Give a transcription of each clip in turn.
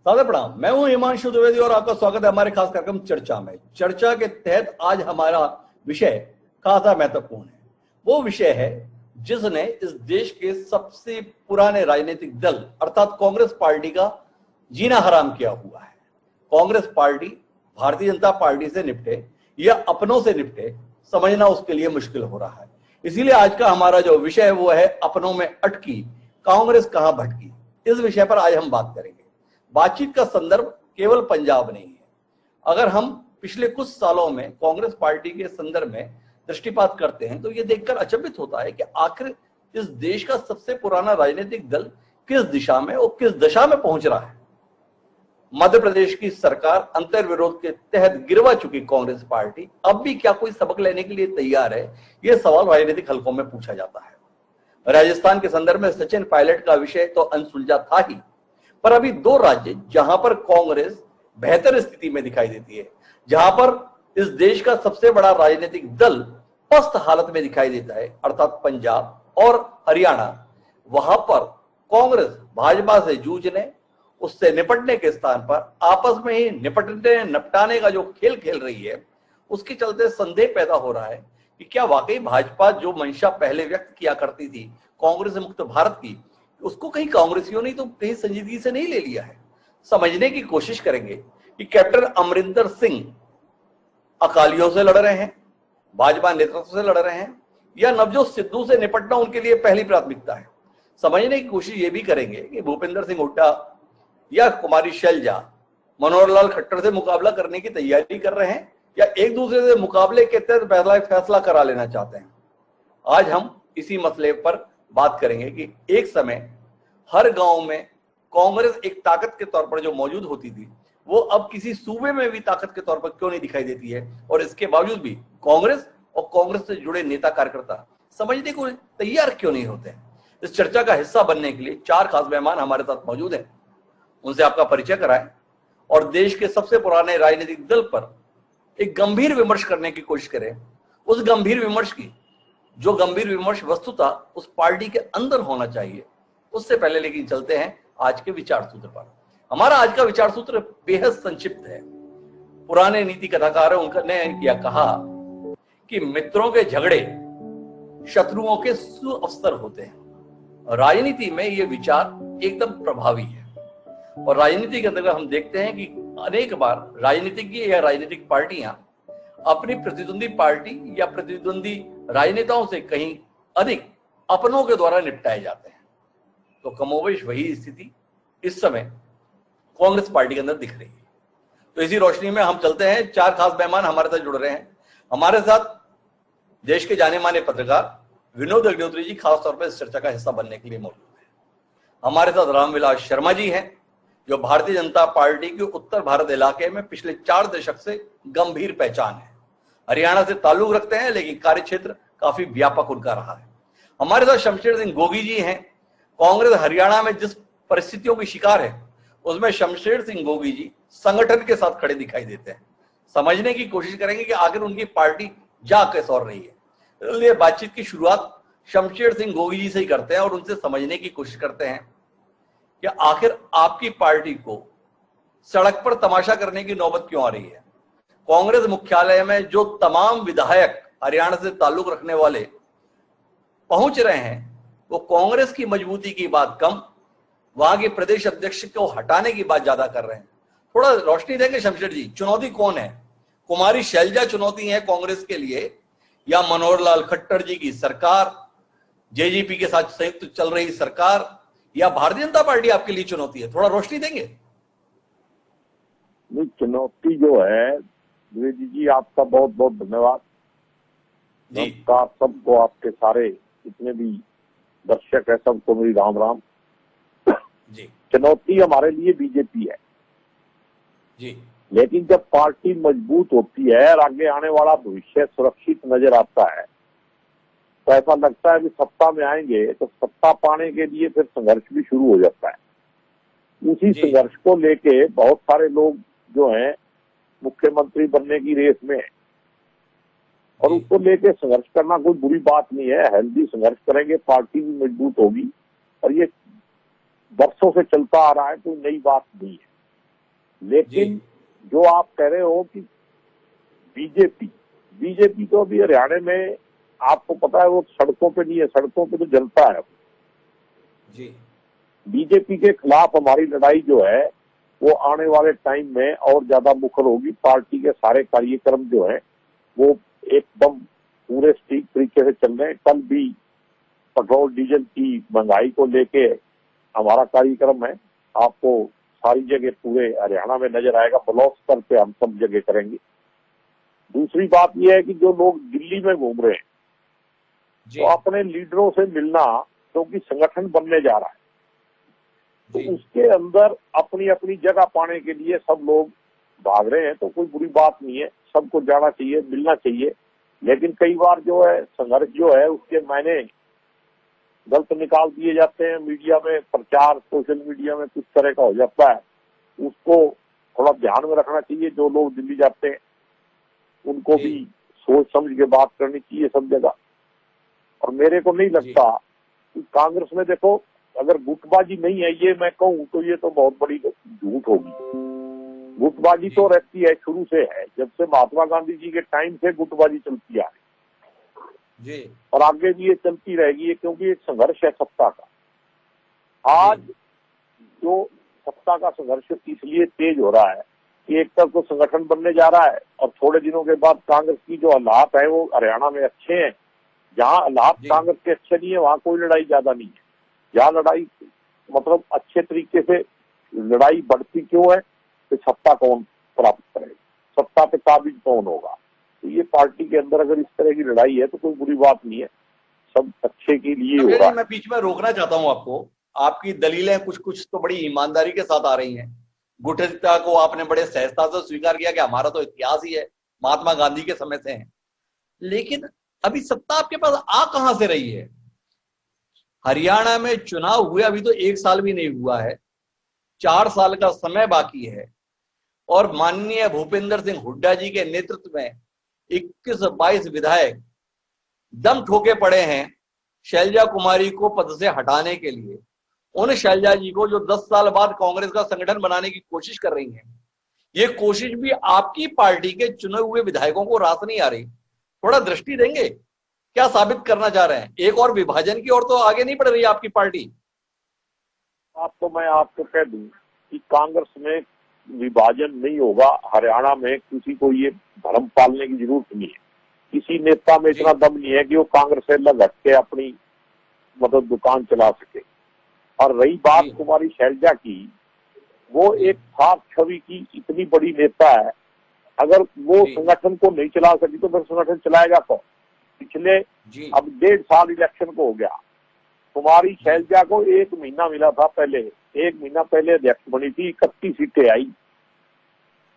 सादर प्रणाम। मैं हूं हिमांशु द्विवेदी और आपका स्वागत है हमारे खास कार्यक्रम चर्चा में। चर्चा के तहत आज हमारा विषय खासा महत्वपूर्ण है। वो विषय है जिसने इस देश के सबसे पुराने राजनीतिक दल अर्थात कांग्रेस पार्टी का जीना हराम किया हुआ है। कांग्रेस पार्टी भारतीय जनता पार्टी से निपटे या अपनों से निपटे, समझना उसके लिए मुश्किल हो रहा है। इसीलिए आज का हमारा जो विषय है वो है अपनों में अटकी कांग्रेस कहां भटकी। इस विषय पर आज हम बात करेंगे। बातचीत का संदर्भ केवल पंजाब नहीं है। अगर हम पिछले कुछ सालों में कांग्रेस पार्टी के संदर्भ में दृष्टिपात करते हैं तो यह देखकर अचंभित होता है कि आखिर इस देश का सबसे पुराना राजनीतिक दल किस दिशा में और किस दशा में पहुंच रहा है। मध्य प्रदेश की सरकार अंतर्विरोध के तहत गिरवा चुकी कांग्रेस पार्टी अब भी क्या कोई सबक लेने के लिए तैयार है, यह सवाल राजनीतिक हलकों में पूछा जाता है। राजस्थान के संदर्भ में सचिन पायलट का विषय तो अनसुलझा था ही, पर अभी दो राज्य जहां पर कांग्रेस बेहतर स्थिति में दिखाई देती है, जहां पर इस देश का सबसे बड़ा राजनीतिक दल पस्त हालत में दिखाई देता है, अर्थात पंजाब और हरियाणा, वहां पर कांग्रेस भाजपा से जूझने, उससे निपटने के स्थान पर आपस में ही निपटाने का जो खेल खेल रही है, उसके चलते संदेह पैदा हो रहा है कि क्या वाकई भाजपा जो मंशा पहले व्यक्त किया करती थी कांग्रेस मुक्त भारत की, उसको कहीं कांग्रेसियों ने तो कहीं संजीदगी से नहीं ले लिया है। समझने की कोशिश करेंगे कि कैप्टन अमरिंदर सिंह अकालियों से लड़ रहे हैं, भाजपा नेतृत्व से लड़ रहे हैं, या नवजोत सिद्धू से निपटना उनके लिए पहली प्राथमिकता है। समझने की कोशिश ये भी करेंगे कि भूपेंद्र सिंह हुड्डा या कुमारी शैलजा मनोहर लाल खट्टर से मुकाबला करने की तैयारी कर रहे हैं या एक दूसरे से मुकाबले के तहत फैसला करा लेना चाहते हैं। आज हम इसी मसले पर बात करेंगे कि एक समय हर गांव में कांग्रेस एक ताकत के तौर पर जो मौजूद होती थी, वो अब किसी सूबे में भी ताकत के तौर पर क्यों नहीं दिखाई देती है, और इसके बावजूद भी कांग्रेस और कांग्रेस से जुड़े नेता कार्यकर्ता समझने को तैयार क्यों नहीं होते हैं। इस चर्चा का हिस्सा बनने के लिए चार खास मेहमान हमारे साथ मौजूद हैं। उनसे आपका परिचय कराएं और देश के सबसे पुराने राजनीतिक दल पर एक गंभीर विमर्श करने की कोशिश करें। उस गंभीर विमर्श की जो गंभीर विमर्श वस्तुतः उस पार्टी के अंदर होना चाहिए। उससे पहले लेकिन चलते हैं आज के विचार सूत्र पर। हमारा आज का विचार सूत्र बेहद संक्षिप्त है। पुराने नीति कथाकार उनने किया कहा कि मित्रों के झगड़े शत्रुओं के सुअवसर होते हैं। राजनीति में यह विचार एकदम प्रभावी है और राजनीति के अंदर हम देखते हैं कि अनेक बार राजनीतिज्ञ या राजनीतिक पार्टियां अपनी प्रतिद्वंदी पार्टी या प्रतिद्वंदी राजनेताओं से कहीं अधिक अपनों के द्वारा निपटाए जाते हैं। तो कमोबेश वही स्थिति इस समय कांग्रेस पार्टी के अंदर दिख रही है। तो इसी रोशनी में हम चलते हैं। चार खास मेहमान हमारे साथ जुड़ रहे हैं। हमारे साथ देश के जाने माने पत्रकार विनोद अग्निहोत्री जी खास तौर पर इस चर्चा का हिस्सा बनने के लिए मौजूद है। हमारे साथ रामविलास शर्मा जी हैं, जो भारतीय जनता पार्टी के उत्तर भारत इलाके में पिछले 4 दशक से गंभीर पहचान है। हरियाणा से ताल्लुक रखते हैं लेकिन कार्यक्षेत्र काफी व्यापक उनका रहा है। हमारे साथ शमशेर सिंह गोगी जी हैं। कांग्रेस हरियाणा में जिस परिस्थितियों की शिकार है उसमें शमशेर सिंह गोगी जी संगठन के साथ खड़े दिखाई देते हैं। समझने की कोशिश करेंगे कि आखिर उनकी पार्टी जा कैसे और रही है। इसलिए बातचीत की शुरुआत शमशेर सिंह गोगी जी से ही करते हैं और उनसे समझने की कोशिश करते हैं कि आखिर आपकी पार्टी को सड़क पर तमाशा करने की नौबत क्यों आ रही है। कांग्रेस मुख्यालय में जो तमाम विधायक हरियाणा से ताल्लुक रखने वाले पहुंच रहे हैं, वो कांग्रेस की मजबूती की बात कम, वहां के प्रदेश अध्यक्ष को हटाने की बात ज्यादा कर रहे हैं। थोड़ा रोशनी देंगे शमशेर जी, चुनौती कौन है? कुमारी शैलजा चुनौती है कांग्रेस के लिए, या मनोहर लाल खट्टर जी की सरकार, जेजेपी के साथ संयुक्त चल रही सरकार, या भारतीय जनता पार्टी आपके लिए चुनौती है? थोड़ा रोशनी देंगे। चुनौती जो है, द्विवेदी जी आपका बहुत बहुत धन्यवाद। नमस्कार सबको, आपके सारे जितने भी दर्शक है सबको मेरी राम राम जी। चुनौती हमारे लिए बीजेपी है जी, लेकिन जब पार्टी मजबूत होती है और आगे आने वाला भविष्य सुरक्षित नजर आता है तो ऐसा लगता है कि सत्ता में आएंगे तो सत्ता पाने के लिए फिर संघर्ष भी शुरू हो जाता है। उसी संघर्ष को लेके बहुत सारे लोग जो हैं मुख्यमंत्री बनने की रेस में, और उसको लेके संघर्ष करना कोई बुरी बात नहीं है। हेल्दी संघर्ष करेंगे, पार्टी भी मजबूत होगी, और ये वर्षों से चलता आ रहा है, कोई नई बात नहीं है। लेकिन जो आप कह रहे हो कि बीजेपी तो अभी हरियाणा में आपको पता है वो सड़कों पे नहीं है, सड़कों पे तो जनता है जी। बीजेपी के खिलाफ हमारी लड़ाई जो है वो आने वाले टाइम में और ज्यादा मुखर होगी। पार्टी के सारे कार्यक्रम जो है वो एकदम पूरे ठीक तरीके से चल रहे हैं। कल भी पेट्रोल डीजल की महंगाई को लेके हमारा कार्यक्रम है, आपको सारी जगह पूरे हरियाणा में नजर आएगा, ब्लॉक स्तर पे हम सब जगह करेंगे। दूसरी बात यह है कि जो लोग दिल्ली में घूम रहे हैं तो अपने लीडरों से मिलना, क्योंकि संगठन बनने जा रहा है तो उसके अंदर अपनी अपनी जगह पाने के लिए सब लोग भाग रहे हैं, तो कोई बुरी बात नहीं है, सबको जाना चाहिए, मिलना चाहिए। लेकिन कई बार जो है संघर्ष जो है उसके मायने गलत निकाल दिए जाते हैं, मीडिया में प्रचार, सोशल मीडिया में कुछ तरह का हो जाता है, उसको थोड़ा ध्यान में रखना चाहिए। जो लोग दिल्ली जाते हैं उनको भी सोच समझ के बात करनी चाहिए सब जगह। और मेरे को नहीं लगता कि कांग्रेस में देखो अगर गुटबाजी नहीं है, ये मैं कहूँ तो ये तो बहुत बड़ी झूठ होगी। गुटबाजी तो रहती है, शुरू से है, जब से महात्मा गांधी जी के टाइम से गुटबाजी चलती आ रही और आगे भी ये चलती रहेगी, क्योंकि एक संघर्ष है सत्ता का। आज जो सत्ता का संघर्ष इसलिए तेज हो रहा है कि एक तरफ तो संगठन बनने जा रहा है और थोड़े दिनों के बाद कांग्रेस की जो हालात है वो हरियाणा में अच्छे हैं। जहाँ हालात कांग्रेस के अच्छे नहीं है वहाँ कोई लड़ाई ज्यादा नहीं है। जहाँ लड़ाई मतलब अच्छे तरीके से लड़ाई बढ़ती क्यों है कि सत्ता कौन प्राप्त करेगा, सत्ता पे काबिज कौन होगा। तो ये पार्टी के अंदर अगर इस तरह की लड़ाई है तो कोई बुरी बात नहीं है, सब अच्छे के लिए हो रहा है। मैं बीच में रोकना चाहता हूं आपको, आपकी दलीलें कुछ कुछ तो बड़ी ईमानदारी के साथ आ रही हैं। गुटता को आपने बड़े सहजता से स्वीकार किया कि हमारा तो इतिहास ही है, महात्मा गांधी के समय से है। लेकिन अभी सत्ता आपके पास आ कहां से रही है? हरियाणा में चुनाव हुए अभी तो 1 साल भी नहीं हुआ है, 4 साल का समय बाकी है और माननीय भूपेंद्र सिंह हुड्डा जी के नेतृत्व में 21-22 विधायक दम ठोके पड़े हैं शैलजा कुमारी को पद से हटाने के लिए। उन शैलजा जी को जो 10 साल बाद कांग्रेस का संगठन बनाने की कोशिश कर रही हैं, ये कोशिश भी आपकी पार्टी के चुने हुए विधायकों को रास नहीं आ रही। थोड़ा दृष्टि देंगे, क्या साबित करना चाह रहे हैं? एक और विभाजन की ओर तो आगे नहीं बढ़ रही आपकी पार्टी। आपको मैं आपको कह दूं कि कांग्रेस में विभाजन नहीं होगा। हरियाणा में किसी को ये भ्रम पालने की जरूरत नहीं है। किसी नेता में इतना दम नहीं है कि वो कांग्रेस से अलग हट के अपनी मतलब दुकान चला सके। और रही बात कुमारी शैलजा की, वो एक साफ छवि की इतनी बड़ी नेता है, अगर वो संगठन को नहीं चला सकी तो फिर संगठन चलाएगा कौन? पिछले अब 1.5 साल इलेक्शन को हो गया, कुमारी शैलजा को 1 महीना मिला था, पहले 1 महीना पहले अध्यक्ष बनी थी, 31 सीटें आई।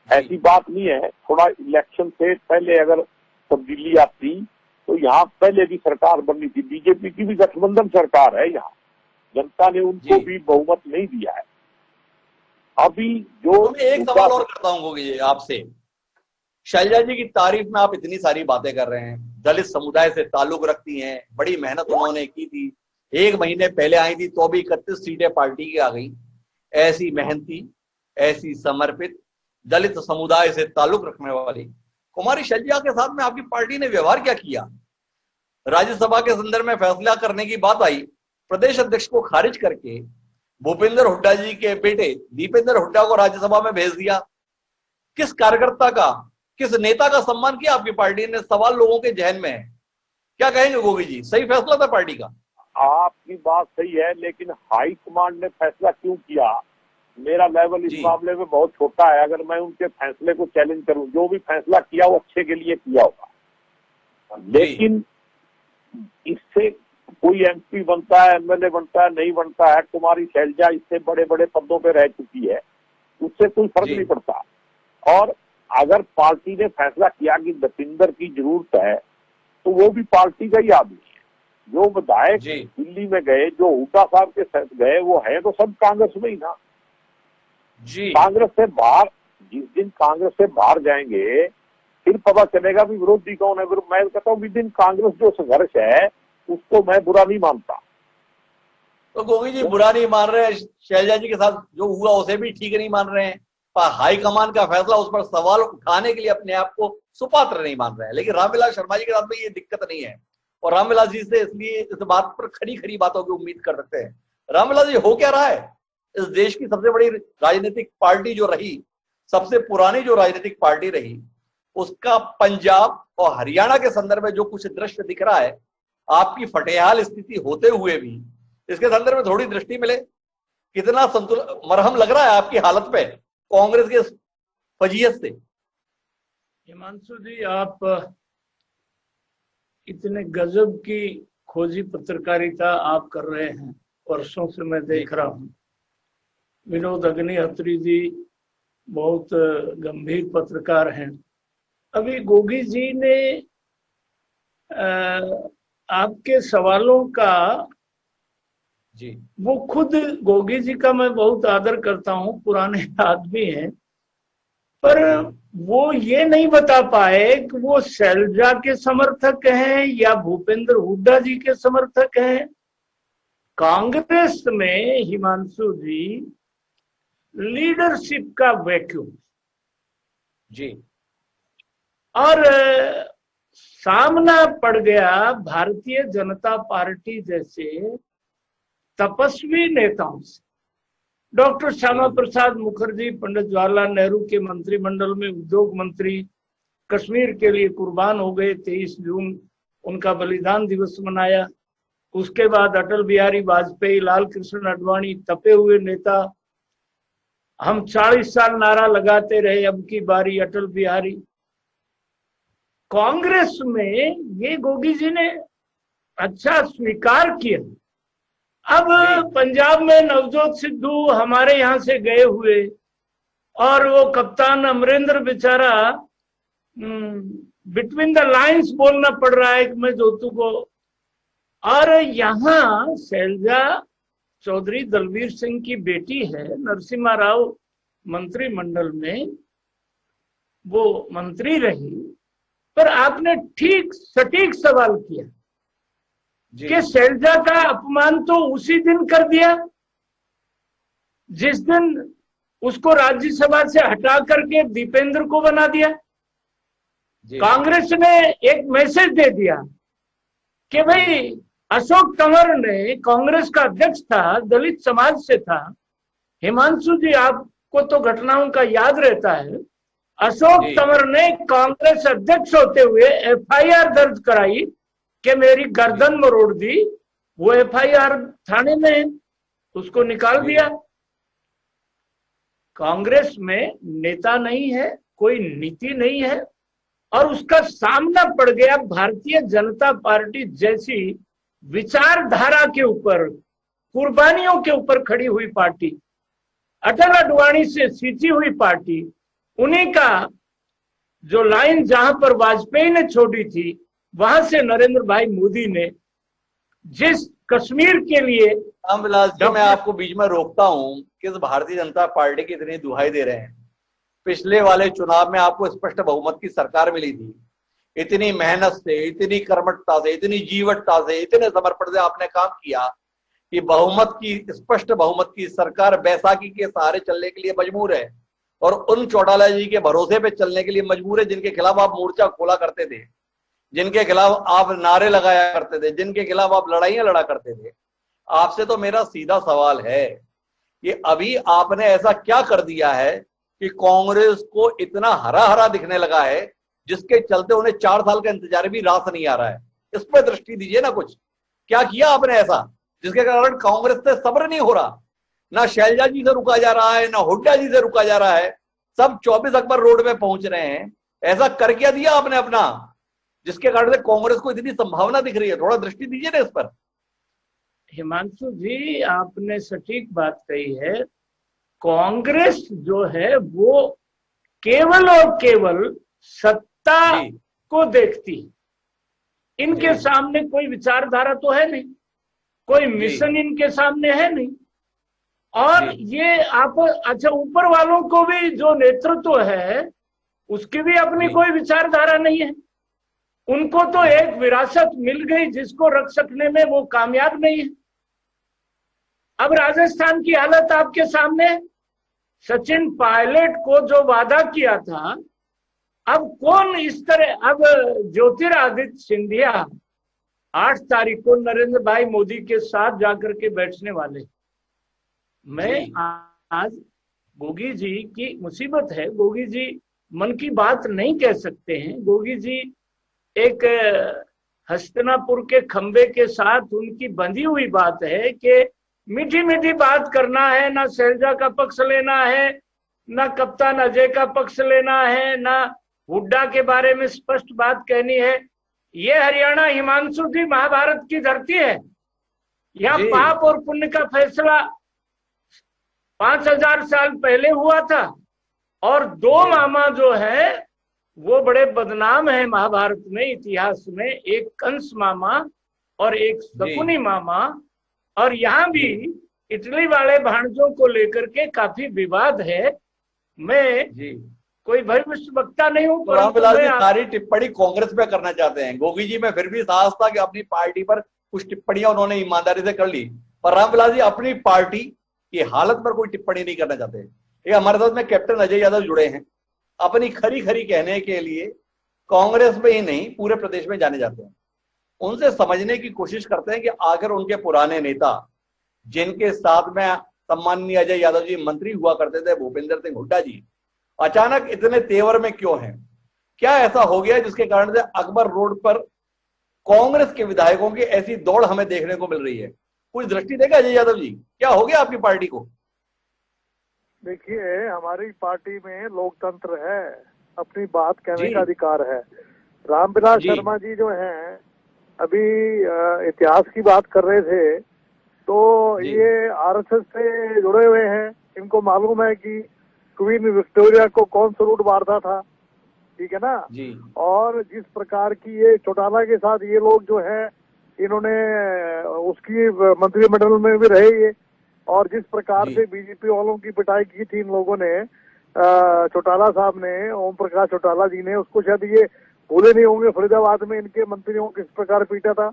ऐसी बात नहीं है, थोड़ा इलेक्शन से पहले अगर तब्दीली आती तो यहाँ पहले भी सरकार बननी थी। बीजेपी की भी गठबंधन सरकार है, यहाँ जनता ने उनको भी बहुमत नहीं दिया है। अभी जो तो मैं एक सवाल और करता हूँ आपसे, शैलजा जी की तारीफ में आप इतनी सारी बातें कर रहे हैं, दलित समुदाय से ताल्लुक रखती हैं, बड़ी मेहनत उन्होंने की थी, 1 महीने पहले आई थी तो भी 31 सीटें पार्टी की आ गई। ऐसी मेहनती, ऐसी समर्पित, दलित समुदाय से ताल्लुक रखने वाली कुमारी शैलजा के साथ में आपकी पार्टी ने व्यवहार क्या किया? राज्यसभा के संदर्भ में फैसला करने की बात आई, प्रदेश अध्यक्ष को खारिज करके भूपेंद्र हुड्डा जी के बेटे दीपेंद्र हुड्डा को राज्यसभा में भेज दिया। किस कार्यकर्ता का, किस नेता का सम्मान किया आपकी पार्टी ने? सवाल लोगों के जहन में है। क्या कहेंगे गोगी जी, सही फैसला था पार्टी का? आपकी बात सही है, लेकिन हाई कमांड ने फैसला क्यों किया? मेरा लेवल इस मामले में बहुत छोटा है। अगर मैं उनके फैसले को चैलेंज करूं, जो भी फैसला किया वो अच्छे के लिए किया होगा। लेकिन इससे कोई एमपी बनता है, एमएलए बनता है, नहीं बनता है, कुमारी शैलजा इससे बड़े बड़े पदों पे रह चुकी है, उससे कोई फर्क नहीं पड़ता। और अगर पार्टी ने फैसला किया कि दीपेंद्र की जरूरत है तो वो भी पार्टी का ही आदमी है। जो विधायक दिल्ली में गए, जो हुड्डा साहब के साथ गए, वो है तो सब कांग्रेस में ही ना। कांग्रेस से बाहर, जिस दिन कांग्रेस से बाहर जाएंगे फिर पता चलेगा भी विरोधी कौन है। मैं कहता हूँ विदिन कांग्रेस जो संघर्ष है उसको मैं बुरा नहीं मानता। तो गोगी जी बुरा नहीं मान रहे हैं, शैलजा जी के साथ जो हुआ उसे भी ठीक नहीं मान रहे हैं, हाईकमान का फैसला, उस पर सवाल उठाने के लिए अपने आप को सुपात्र नहीं मान रहा है। लेकिन रामविलास शर्मा जी के साथ में ये दिक्कत नहीं है, और रामविलास जी से इसलिए इस बात पर खड़ी खड़ी बातों की उम्मीद कर सकते हैं। रामविलास जी, हो क्या रहा है? इस देश की सबसे बड़ी राजनीतिक पार्टी जो रही, सबसे पुरानी जो राजनीतिक पार्टी रही, उसका पंजाब और हरियाणा के संदर्भ में जो कुछ दृश्य दिख रहा है, आपकी फटेहाल स्थिति होते हुए भी इसके संदर्भ में थोड़ी दृष्टि मिले। कितना संतुलन मरहम लग रहा है आपकी हालत पे कांग्रेस के फजीयत से? हिमांशु जी, आप इतने गजब की खोजी पत्रकारिता आप कर रहे हैं, वर्षों से मैं देख रहा हूं। विनोद अग्निहोत्री जी बहुत गंभीर पत्रकार हैं। अभी गोगी जी ने आपके सवालों का, जी, वो खुद गोगी जी का मैं बहुत आदर करता हूं, पुराने आदमी हैं, पर वो ये नहीं बता पाए कि वो शैलजा के समर्थक हैं या भूपेंद्र हुड्डा जी के समर्थक हैं। कांग्रेस में हिमांशु जी लीडरशिप का वैक्यूम जी, और सामना पड़ गया भारतीय जनता पार्टी जैसे तपस्वी नेताओं से। डॉक्टर श्यामा प्रसाद मुखर्जी पंडित जवाहरलाल नेहरू के मंत्रिमंडल में उद्योग मंत्री, कश्मीर के लिए कुर्बान हो गए। 23 जून उनका बलिदान दिवस मनाया। उसके बाद अटल बिहारी वाजपेयी, लाल कृष्ण आडवाणी, तपे हुए नेता। हम 40 साल नारा लगाते रहे, अब की बारी अटल बिहारी। कांग्रेस में ये गोगी जी ने अच्छा स्वीकार किया। अब पंजाब में नवजोत सिद्धू हमारे यहाँ से गए हुए, और वो कप्तान अमरिंदर बेचारा बिटवीन द लाइंस बोलना पड़ रहा है कि मैं जोतू को। और यहाँ शैलजा चौधरी दलवीर सिंह की बेटी है, नरसिम्हा राव मंत्रिमंडल में वो मंत्री रही, पर आपने ठीक सटीक सवाल किया कि शैलजा का अपमान तो उसी दिन कर दिया जिस दिन उसको राज्यसभा से हटा करके दीपेंद्र को बना दिया। कांग्रेस ने एक मैसेज दे दिया कि भाई अशोक तंवर ने, कांग्रेस का अध्यक्ष था, दलित समाज से था। हिमांशु जी, आपको तो घटनाओं का याद रहता है। अशोक तंवर ने कांग्रेस अध्यक्ष होते हुए एफआईआर दर्ज कराई कि मेरी गर्दन मरोड़ दी। वो एफआईआर थाने में, उसको निकाल दिया। कांग्रेस में नेता नहीं है, कोई नीति नहीं है, और उसका सामना पड़ गया भारतीय जनता पार्टी जैसी विचारधारा के ऊपर, कुर्बानियों के ऊपर खड़ी हुई पार्टी, अटल अडवाणी से सींची हुई पार्टी। उन्हीं का जो लाइन जहां पर वाजपेयी ने छोड़ी थी, वहां से नरेंद्र भाई मोदी ने जिस कश्मीर के लिए। रामविलास जी, मैं आपको बीच में रोकता हूं, किस भारतीय जनता पार्टी की इतनी दुहाई दे रहे हैं? पिछले वाले चुनाव में आपको स्पष्ट बहुमत की सरकार मिली थी। इतनी मेहनत से, इतनी कर्मठता से, इतनी जीवटता से, इतने समर्पण से आपने काम किया कि बहुमत की, स्पष्ट बहुमत की सरकार बैसाखी के सहारे चलने के लिए मजबूर है, और उन चौटाला जी के भरोसे पे चलने के लिए मजबूर है जिनके खिलाफ आप मोर्चा खोला करते थे, जिनके खिलाफ आप नारे लगाया करते थे, जिनके खिलाफ आप लड़ाइयां लड़ा करते थे। आपसे तो मेरा सीधा सवाल है कि अभी आपने ऐसा क्या कर दिया है कि कांग्रेस को इतना हरा हरा दिखने लगा है, जिसके चलते उन्हें 4 साल का इंतजार भी रास नहीं आ रहा है? इस पर दृष्टि दीजिए ना। कुछ क्या किया आपने ऐसा जिसके कारण कांग्रेस से सब्र नहीं हो रहा? ना शैलजा जी से रुका जा रहा है, ना हुड्डा जी से रुका जा रहा है, सब 24 अकबर रोड में पहुंच रहे हैं। ऐसा कर क्या दिया आपने अपना जिसके कारण से कांग्रेस को इतनी संभावना दिख रही है? थोड़ा दृष्टि दीजिए ना इस पर। हिमांशु जी, आपने सटीक बात कही है। कांग्रेस जो है वो केवल और केवल सत्ता को देखती है। इनके सामने कोई विचारधारा तो है नहीं, कोई मिशन इनके सामने है नहीं। और ये आप, अच्छा, ऊपर वालों को भी जो नेतृत्व है उसकी भी अपनी कोई विचारधारा नहीं है। उनको तो एक विरासत मिल गई जिसको रख सकने में वो कामयाब नहीं है। अब राजस्थान की हालत आपके सामने है। सचिन पायलट को जो वादा किया था, अब कौन इस तरह, अब ज्योतिरादित्य सिंधिया 8 तारीख को नरेंद्र भाई मोदी के साथ जाकर के बैठने वाले। मैं आज गोगी जी की मुसीबत है, गोगी जी मन की बात नहीं कह सकते हैं। गोगी जी एक हस्तिनापुर के खंबे के साथ उनकी बंधी हुई बात है कि मीठी मीठी बात करना है, ना शैलजा का पक्ष लेना है, ना कप्तान अजय का पक्ष लेना है, ना हुड्डा के बारे में स्पष्ट बात कहनी है। ये हरियाणा हिमांशु जी महाभारत की धरती है। यहाँ पाप और पुण्य का फैसला 5000 साल पहले हुआ था। और 2 मामा जो है वो बड़े बदनाम है महाभारत में, इतिहास में, एक कंस मामा और एक शकुनी मामा। और यहाँ भी इटली वाले भाणजों को लेकर के काफी विवाद है। मैं कोई भविष्य वक्ता नहीं हूँ, तो रामविलास जी सारी टिप्पणी कांग्रेस पे करना चाहते हैं। गोगी जी में फिर भी साहस था कि अपनी पार्टी पर कुछ टिप्पणियां उन्होंने ईमानदारी से कर ली, पर रामविलास जी अपनी पार्टी की हालत पर कोई टिप्पणी नहीं करना चाहते। ये हमारे साथ में कैप्टन अजय यादव जुड़े हैं, अपनी खरी खरी कहने के लिए कांग्रेस में ही नहीं पूरे प्रदेश में जाने जाते हैं। उनसे समझने की कोशिश करते हैं कि आखिर उनके पुराने नेता, जिनके साथ में सम्माननीय अजय यादव जी मंत्री हुआ करते थे, भूपेंद्र सिंह हुड्डा जी, अचानक इतने तेवर में क्यों हैं? क्या ऐसा हो गया जिसके कारण से अकबर रोड पर कांग्रेस के विधायकों की ऐसी दौड़ हमें देखने को मिल रही है? कुछ दृष्टि देगा अजय यादव जी, क्या हो गया आपकी पार्टी को? देखिए, हमारी पार्टी में लोकतंत्र है, अपनी बात कहने का अधिकार है। रामविलास शर्मा जी जो हैं, अभी इतिहास की बात कर रहे थे, तो ये आरएसएस से जुड़े हुए हैं। इनको मालूम है कि क्वीन विक्टोरिया को कौन सलूट मारता था, ठीक है ना जी। और जिस प्रकार की ये चौटाला के साथ ये लोग जो है, इन्होंने उसकी मंत्रिमंडल में भी रहे ये, और जिस प्रकार से बीजेपी वालों की पिटाई की थी इन लोगों ने, चौटाला साहब ने, ओम प्रकाश चौटाला जी ने, उसको शायद ये भूले नहीं होंगे। फरीदाबाद में इनके मंत्रियों को किस प्रकार पीटा था।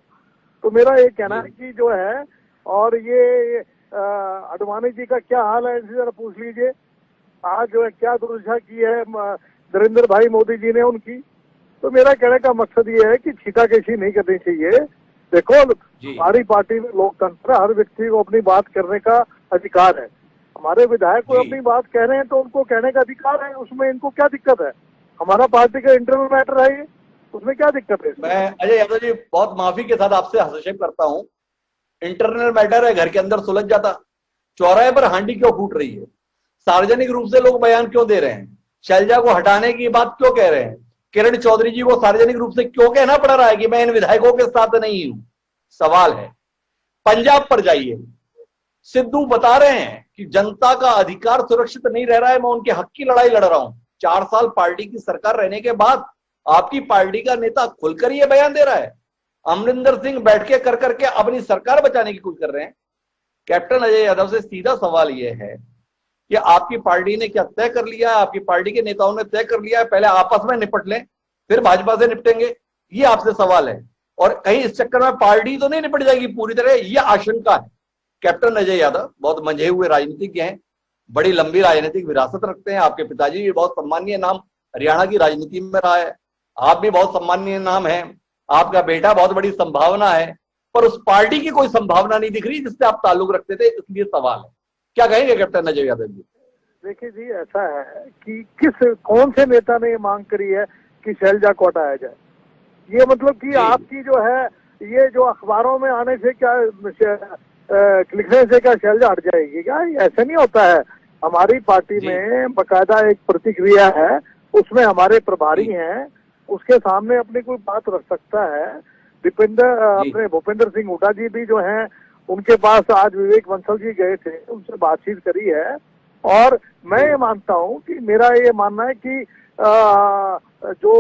तो मेरा ये कहना है कि जो है, और ये अडवाणी जी का क्या हाल है इसी तरह पूछ लीजिए। आज जो है क्या दुर्दशा की है नरेंद्र भाई मोदी जी ने उनकी। तो मेरा कहने का मकसद ये है कि छींटाकशी नहीं करनी चाहिए। देखो, हमारी पार्टी में लोकतंत्र, हर व्यक्ति को अपनी बात करने का अधिकार है। हमारे विधायक को अपनी बात कह रहे हैं तो उनको कहने का अधिकार है, उसमें इनको क्या दिक्कत है? हमारा पार्टी का इंटरनल मैटर है ये, उसमें क्या दिक्कत है? मैं अजय यादव जी बहुत माफी के साथ आपसे हस्तक्षेप करता हूँ। इंटरनल मैटर है, घर के अंदर सुलझ जाता। चौराहे पर हांडी क्यों फूट रही है? सार्वजनिक रूप से लोग बयान क्यों दे रहे हैं? शैलजा को हटाने की बात क्यों कह रहे हैं? किरण चौधरी जी को सार्वजनिक रूप से क्यों कहना पड़ रहा है कि मैं इन विधायकों के साथ नहीं हूं? सवाल है। पंजाब पर जाइए, सिद्धू बता रहे हैं कि जनता का अधिकार सुरक्षित नहीं रह रहा है, मैं उनके हक की लड़ाई लड़ रहा हूं। 4 साल पार्टी की सरकार रहने के बाद आपकी पार्टी का नेता खुलकर ये बयान दे रहा है। अमरिंदर सिंह बैठ के कर करके अपनी सरकार बचाने की कोशिश कर रहे हैं। कैप्टन अजय यादव से सीधा सवाल यह है कि आपकी पार्टी ने क्या तय कर लिया है? आपकी पार्टी के नेताओं ने तय कर लिया है पहले आपस में निपट लें, फिर भाजपा से निपटेंगे? ये आपसे सवाल है। और कहीं इस चक्कर में पार्टी तो नहीं निपट जाएगी पूरी तरह, यह आशंका है। कैप्टन अजय यादव बहुत मंझे हुए राजनीतिज्ञ हैं, बड़ी लंबी राजनीतिक विरासत रखते हैं। आपके पिताजी भी बहुत सम्मानीय नाम हरियाणा की राजनीति में रहा है, आप भी बहुत सम्मानीय नाम है, आपका बेटा बहुत बड़ी संभावना है, पर उस पार्टी की कोई संभावना नहीं दिख रही जिससे आप ताल्लुक रखते थे। इसलिए सवाल है, क्या कहेंगे कैप्टन अजय यादव जी? देखिए जी, ऐसा है कि कौन से नेता ने ये मांग करी है कि शैलजा को हटाया जाए? ये मतलब कि आपकी जो है, ये जो अखबारों में आने से क्या, लिखने से क्या शैलजा हट जाएगी क्या? ऐसा नहीं होता है। हमारी पार्टी में बकायदा एक प्रतिक्रिया है, उसमें हमारे प्रभारी हैं, उसके सामने अपनी कोई बात रख सकता है। अपने भूपेंद्र सिंह हुड्डा जी भी जो हैं, उनके पास आज विवेक बंसल जी गए थे, उनसे बातचीत करी है। और मैं ये मानता हूँ कि मेरा ये मानना है कि जो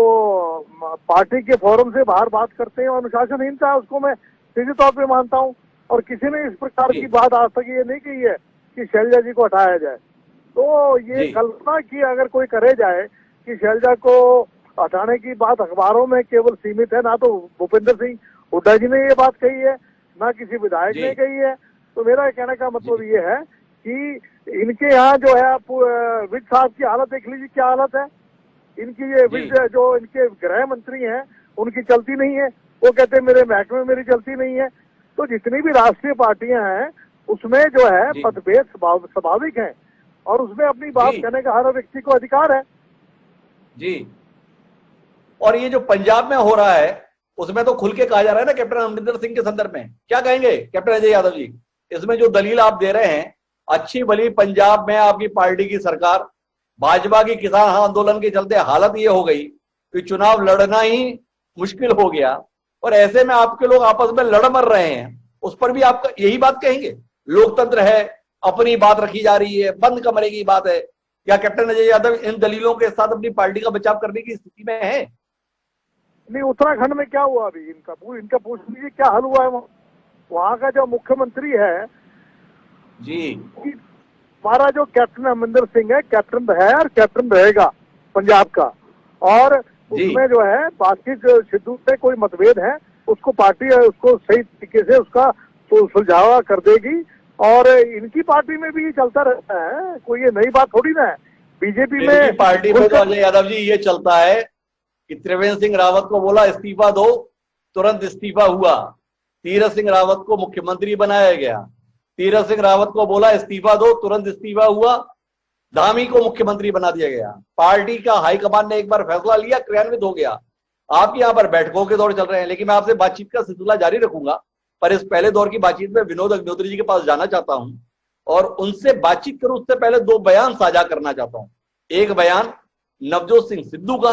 पार्टी के फोरम से बाहर बात करते हैं अनुशासनहीनता है, उसको मैं सीधे तौर पे मानता हूँ। और किसी ने इस प्रकार की बात आज तक ये नहीं कही है कि शैलजा जी को हटाया जाए। तो ये कल्पना की अगर कोई करे जाए कि शैलजा को हटाने की बात अखबारों में केवल सीमित है, ना तो भूपेंद्र सिंह हुड्डा जी ने ये बात कही है, ना किसी विधायक ने कही है। तो मेरा कहने का मतलब ये है कि इनके यहाँ जो है आप विज साहब की हालत देख लीजिए, क्या हालत है इनकी। ये विज जो इनके गृह मंत्री हैं उनकी चलती नहीं है, वो कहते हैं मेरे महकमे में मेरी चलती नहीं है। तो जितनी भी राष्ट्रीय पार्टियां हैं उसमें जो है मतभेद स्वाभाविक है, और उसमें अपनी बात कहने का हर व्यक्ति को अधिकार है जी। और ये जो पंजाब में हो रहा है उसमें तो खुल के कहा जा रहा है ना कैप्टन अमरिंदर सिंह के संदर्भ में, क्या कहेंगे कैप्टन अजय यादव जी? इसमें जो दलील आप दे रहे हैं, अच्छी भली पंजाब में आपकी पार्टी की सरकार, भाजपा की किसान आंदोलन के चलते हालत ये हो गई कि चुनाव लड़ना ही मुश्किल हो गया, और ऐसे में आपके लोग आपस में लड़ मर रहे हैं, उस पर भी आप यही बात कहेंगे? लोकतंत्र है, अपनी बात रखी जा रही है, बंद कमरे की बात है। क्या कैप्टन अजय यादव इन दलीलों के साथ अपनी पार्टी का बचाव करने की स्थिति में है? नहीं, उत्तराखंड में क्या हुआ अभी इनका पूछ लीजिए क्या हाल हुआ है। वहाँ का जो मुख्यमंत्री है जी, हमारा जो कैप्टन अमरिंदर सिंह है, कैप्टन है और कैप्टन रहेगा पंजाब का, और उसमें जो है बातचीत सिद्धू से कोई मतभेद है उसको पार्टी उसको सही तरीके से उसका सुलझावा कर देगी, और इनकी पार्टी में भी ये चलता रहता है, कोई ये नई बात थोड़ी ना है। बीजेपी में पार्टी में तो अजय यादव जी ये चलता है कि त्रिवेंद्र सिंह रावत को बोला इस्तीफा दो, तुरंत इस्तीफा हुआ। तीरथ सिंह रावत को मुख्यमंत्री बनाया गया, तीरथ सिंह रावत को बोला इस्तीफा दो, तुरंत इस्तीफा हुआ। धामी को मुख्यमंत्री बना दिया गया। पार्टी का हाईकमान ने एक बार फैसला लिया, क्रियान्वित हो गया। आप यहाँ पर बैठकों के दौर चल रहे हैं, लेकिन मैं आपसे बातचीत का सिलसिला जारी रखूंगा, पर इस पहले दौर की बातचीत में विनोद अग्निहोत्री जी के पास जाना चाहता हूं और उनसे बातचीत करूं उससे पहले दो बयान साझा करना चाहता हूं। एक बयान नवजोत सिंह सिद्धू का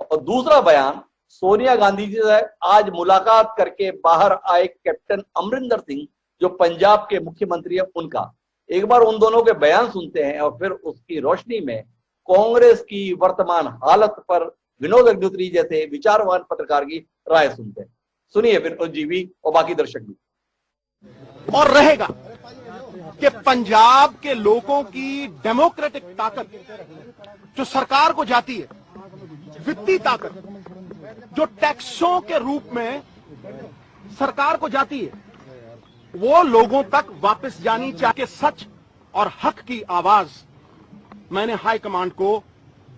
और दूसरा बयान सोनिया गांधी जी से आज मुलाकात करके बाहर आए कैप्टन अमरिंदर सिंह जो पंजाब के मुख्यमंत्री है उनका। एक बार उन दोनों के बयान सुनते हैं और फिर उसकी रोशनी में कांग्रेस की वर्तमान हालत पर विनोद अग्निहोत्री जैसे विचारवान पत्रकार की राय सुनते हैं। सुनिए विनोद जी भी और बाकी दर्शक भी। और रहेगा कि पंजाब के लोगों की डेमोक्रेटिक ताकत जो सरकार को जाती है, वित्तीय ताकत जो टैक्सों के रूप में सरकार को जाती है, वो लोगों तक वापस जानी चाहिए। सच और हक की आवाज मैंने हाईकमांड को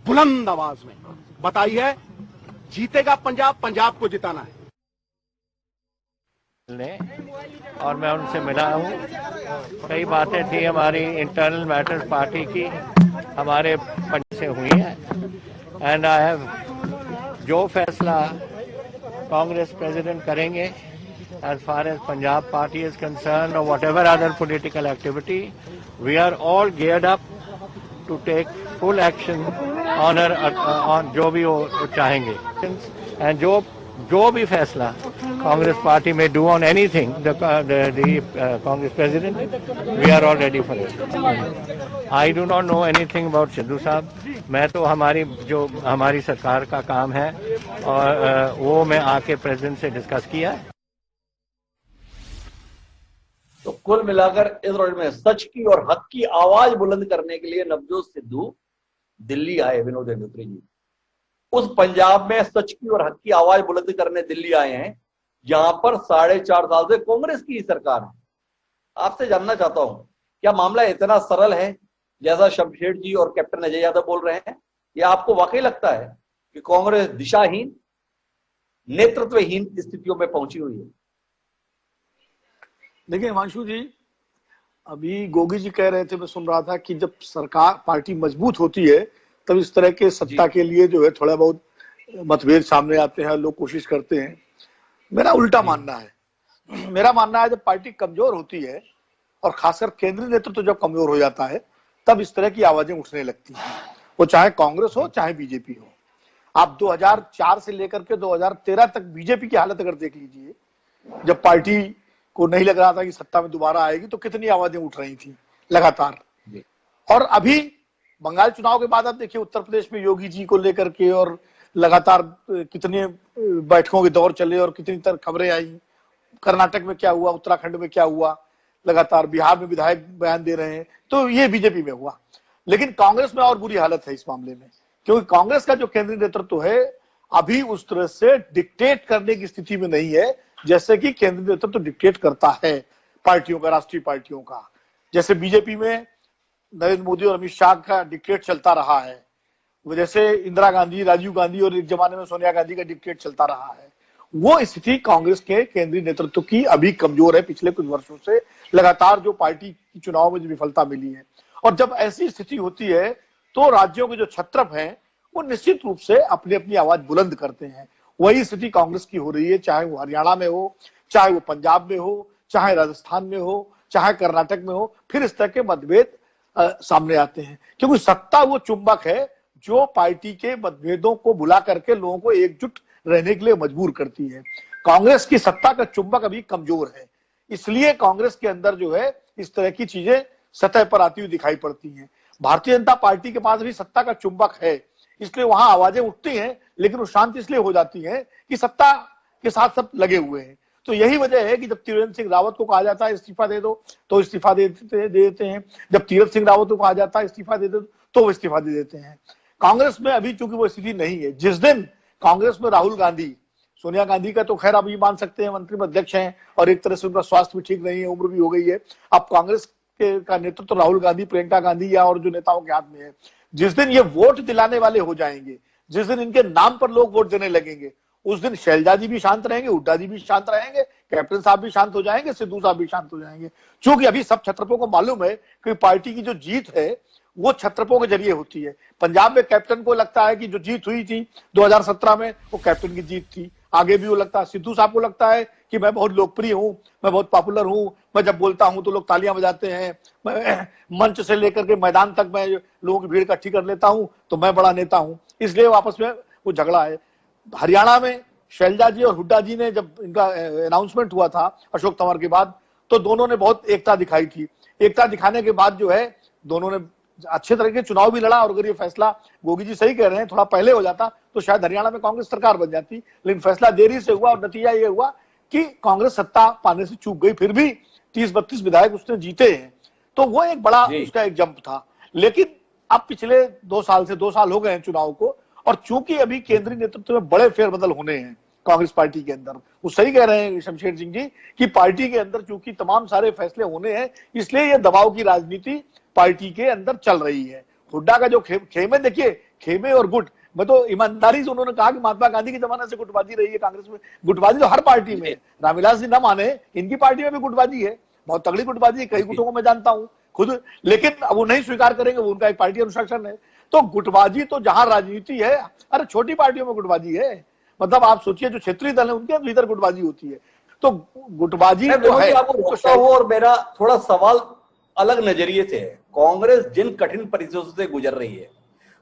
बुलंद आवाज में बताई है। जीतेगा पंजाब, पंजाब को जिताना है। और मैं उनसे मिला हूँ, कई बातें थी हमारी इंटरनल मैटर्स पार्टी की हमारे पंजाब से हुई है, एंड आई हैव जो फैसला कांग्रेस प्रेसिडेंट करेंगे as far as Punjab party is concerned or whatever other political activity, we are all geared up to take full action on जो भी वो चाहेंगे, and जो भी फैसला कांग्रेस पार्टी में do on anything, the Congress president, we are all ready for it. I do not know anything about Sidhu साहब। मैं तो हमारी सरकार का काम है और वो मैं आके प्रेसिडेंट से डिस्कस किया है। तो कुल मिलाकर इस रोड में सच की और हक की आवाज बुलंद करने के लिए नवजोत सिद्धू दिल्ली आए। विनोद अग्निहोत्री जी उस पंजाब में सच की और हक की आवाज बुलंद करने दिल्ली आए हैं जहां पर 4.5 साल से कांग्रेस की सरकार है। आपसे जानना चाहता हूं, क्या मामला इतना सरल है जैसा शमशेर जी और कैप्टन अजय यादव बोल रहे हैं, या आपको वाकई लगता है कि कांग्रेस दिशाहीन, नेतृत्वहीन स्थितियों में पहुंची हुई है? देखिए हिमांशु जी, अभी गोगी जी कह रहे थे, मैं सुन रहा था कि जब सरकार पार्टी मजबूत होती है तब इस तरह के सत्ता के लिए जो है थोड़ा बहुत मतभेद सामने आते हैं, लोग कोशिश करते हैं। मेरा उल्टा मानना है। मेरा मानना है जब पार्टी कमजोर होती है और खासकर केंद्रीय नेतृत्व जब कमजोर हो जाता है तब इस तरह की आवाजें उठने लगती हैं, वो चाहे कांग्रेस हो चाहे बीजेपी हो। आप 2004 से लेकर के 2013 तक बीजेपी की हालत अगर देख लीजिए, जब पार्टी को नहीं लग रहा था कि सत्ता में दोबारा आएगी तो कितनी आवाजें उठ रही थी लगातार। और अभी बंगाल चुनाव के बाद आप देखिए उत्तर प्रदेश में योगी जी को लेकर के और लगातार कितने बैठकों के दौर चले और कितनी तरह खबरें आई। कर्नाटक में क्या हुआ, उत्तराखंड में क्या हुआ, लगातार बिहार में विधायक बयान दे रहे हैं, तो ये बीजेपी में हुआ। लेकिन कांग्रेस में और बुरी हालत है इस मामले में, क्योंकि कांग्रेस का जो केंद्रीय नेतृत्व है अभी उस तरह से डिक्टेट करने की स्थिति में नहीं है जैसे कि केंद्रीय नेतृत्व डिक्टेट करता है पार्टियों का, राष्ट्रीय पार्टियों का। जैसे बीजेपी में नरेंद्र मोदी और अमित शाह का डिक्टेट चलता रहा है, जैसे इंदिरा गांधी, राजीव गांधी और एक जमाने में सोनिया गांधी का डिक्टेट चलता रहा है, वो स्थिति कांग्रेस के केंद्रीय नेतृत्व की अभी कमजोर है। पिछले कुछ वर्षों से लगातार जो पार्टी की चुनाव में जो विफलता मिली है, और जब ऐसी स्थिति होती है तो राज्यों के जो छत्रप हैं वो निश्चित रूप से अपनी अपनी आवाज बुलंद करते हैं। वही स्थिति कांग्रेस की हो रही है, चाहे वो हरियाणा में हो, चाहे वो पंजाब में हो, चाहे राजस्थान में हो, चाहे कर्नाटक में हो। फिर इस तरह के मतभेद सामने आते हैं, क्योंकि सत्ता वो चुंबक है जो पार्टी के मतभेदों को भुला करके लोगों को एकजुट रहने के लिए मजबूर करती है। कांग्रेस की सत्ता का चुंबक अभी कमजोर है, इसलिए कांग्रेस के अंदर जो है इस तरह की चीजें सतह पर आती हुई दिखाई पड़ती हैं। भारतीय जनता पार्टी के पास भी सत्ता का चुंबक है, इसलिए वहां आवाजें उठती हैं, लेकिन वो शांत इसलिए हो जाती हैं कि सत्ता के साथ सब लगे हुए हैं। तो यही वजह है कि जब त्रिवेंद्र सिंह रावत को कहा जाता है इस्तीफा दे दो तो इस्तीफा दे देते हैं, जब तीरथ सिंह रावत को कहा जाता है इस्तीफा दे दो तो वो इस्तीफा दे देते हैं। कांग्रेस में अभी चूंकि वो स्थिति नहीं है। जिस दिन कांग्रेस में राहुल गांधी, सोनिया गांधी का तो खैर आप ये मान सकते हैं मंत्री अध्यक्ष हैं और एक तरह से उनका स्वास्थ्य भी ठीक नहीं है, उम्र भी हो गई है। अब कांग्रेस का नेतृत्व तो राहुल गांधी, प्रियंका गांधी या और जो नेताओं के हाथ में है। जिस दिन ये वोट दिलाने वाले हो जाएंगे, जिस दिन इनके नाम पर लोग वोट देने लगेंगे, उस दिन शैलजा जी भी शांत रहेंगे, हुड्डा जी भी शांत रहेंगे, कैप्टन साहब भी शांत हो जाएंगे, सिद्धू साहब भी शांत हो जाएंगे। क्योंकि अभी सब छत्रपों को मालूम है कि पार्टी की जो जीत है वो छत्रपों के जरिए होती है। पंजाब में कैप्टन को लगता है कि जो जीत हुई थी 2017 में वो कैप्टन की जीत थी। आगे भी वो लगता है, सिद्धू साहब को लगता है कि मैं बहुत लोकप्रिय हूं, मैं बहुत पॉपुलर हूं, मैं जब बोलता हूं तो लोग तालियां बजाते हैं, मैं मंच से लेकर के मैदान तक मैं लोगों की भीड़ इकट्ठी कर लेता हूं तो मैं बड़ा नेता हूं। इसलिए आपस में वो झगड़ा है। हरियाणा में शैलजा जी और हुड्डा जी ने जब इनका अनाउंसमेंट हुआ था अशोक तंवर के बाद, तो दोनों ने बहुत एकता दिखाई थी। एकता दिखाने के बाद जो है दोनों ने अच्छे तरह के चुनाव भी लड़ा, और अगर ये फैसला, गोगी जी सही कह रहे हैं, थोड़ा पहले हो जाता तो शायद हरियाणा में कांग्रेस सरकार बन जाती, लेकिन फैसला देरी से हुआ और नतीजा ये हुआ कि कांग्रेस सत्ता पाने से चूक गई। फिर भी 30-32 विधायक उसने जीते हैं, तो वो एक बड़ा उसका एक जंप था। लेकिन अब पिछले 2 साल हो गए हैं चुनाव को, और चूंकि अभी केंद्रीय नेतृत्व में बड़े फेरबदल होने हैं कांग्रेस पार्टी के अंदर, वो सही कह रहे हैं शमशेर सिंह जी कि पार्टी के अंदर चूंकि तमाम सारे फैसले होने हैं, इसलिए ये दबाव की राजनीति पार्टी के अंदर चल रही है। हुड्डा का जो खेमे देखिए, खेमे और गुट, मैं तो ईमानदारी से उन्होंने कहा कि महात्मा गांधी के जमाने से गुटबाजी रही है कांग्रेस में। गुटबाजी तो हर पार्टी में है, रामविलास जी न माने, इनकी पार्टी में भी गुटबाजी है, बहुत तगड़ी गुटबाजी है, कई गुटों को मैं जानता हूं खुद, लेकिन अब वो नहीं स्वीकार करेंगे, वो उनका एक पार्टी अनुशासन है। तो गुटबाजी तो जहां राजनीति है, अरे छोटी पार्टियों में गुटबाजी है, मतलब आप सोचिए जो क्षेत्रीय दल है उनके भीतर गुटबाजी होती है। तो गुटबाजी तो है। और मेरा थोड़ा सवाल अलग नजरिए से है। कांग्रेस जिन कठिन परिस्थितियों से गुजर रही है,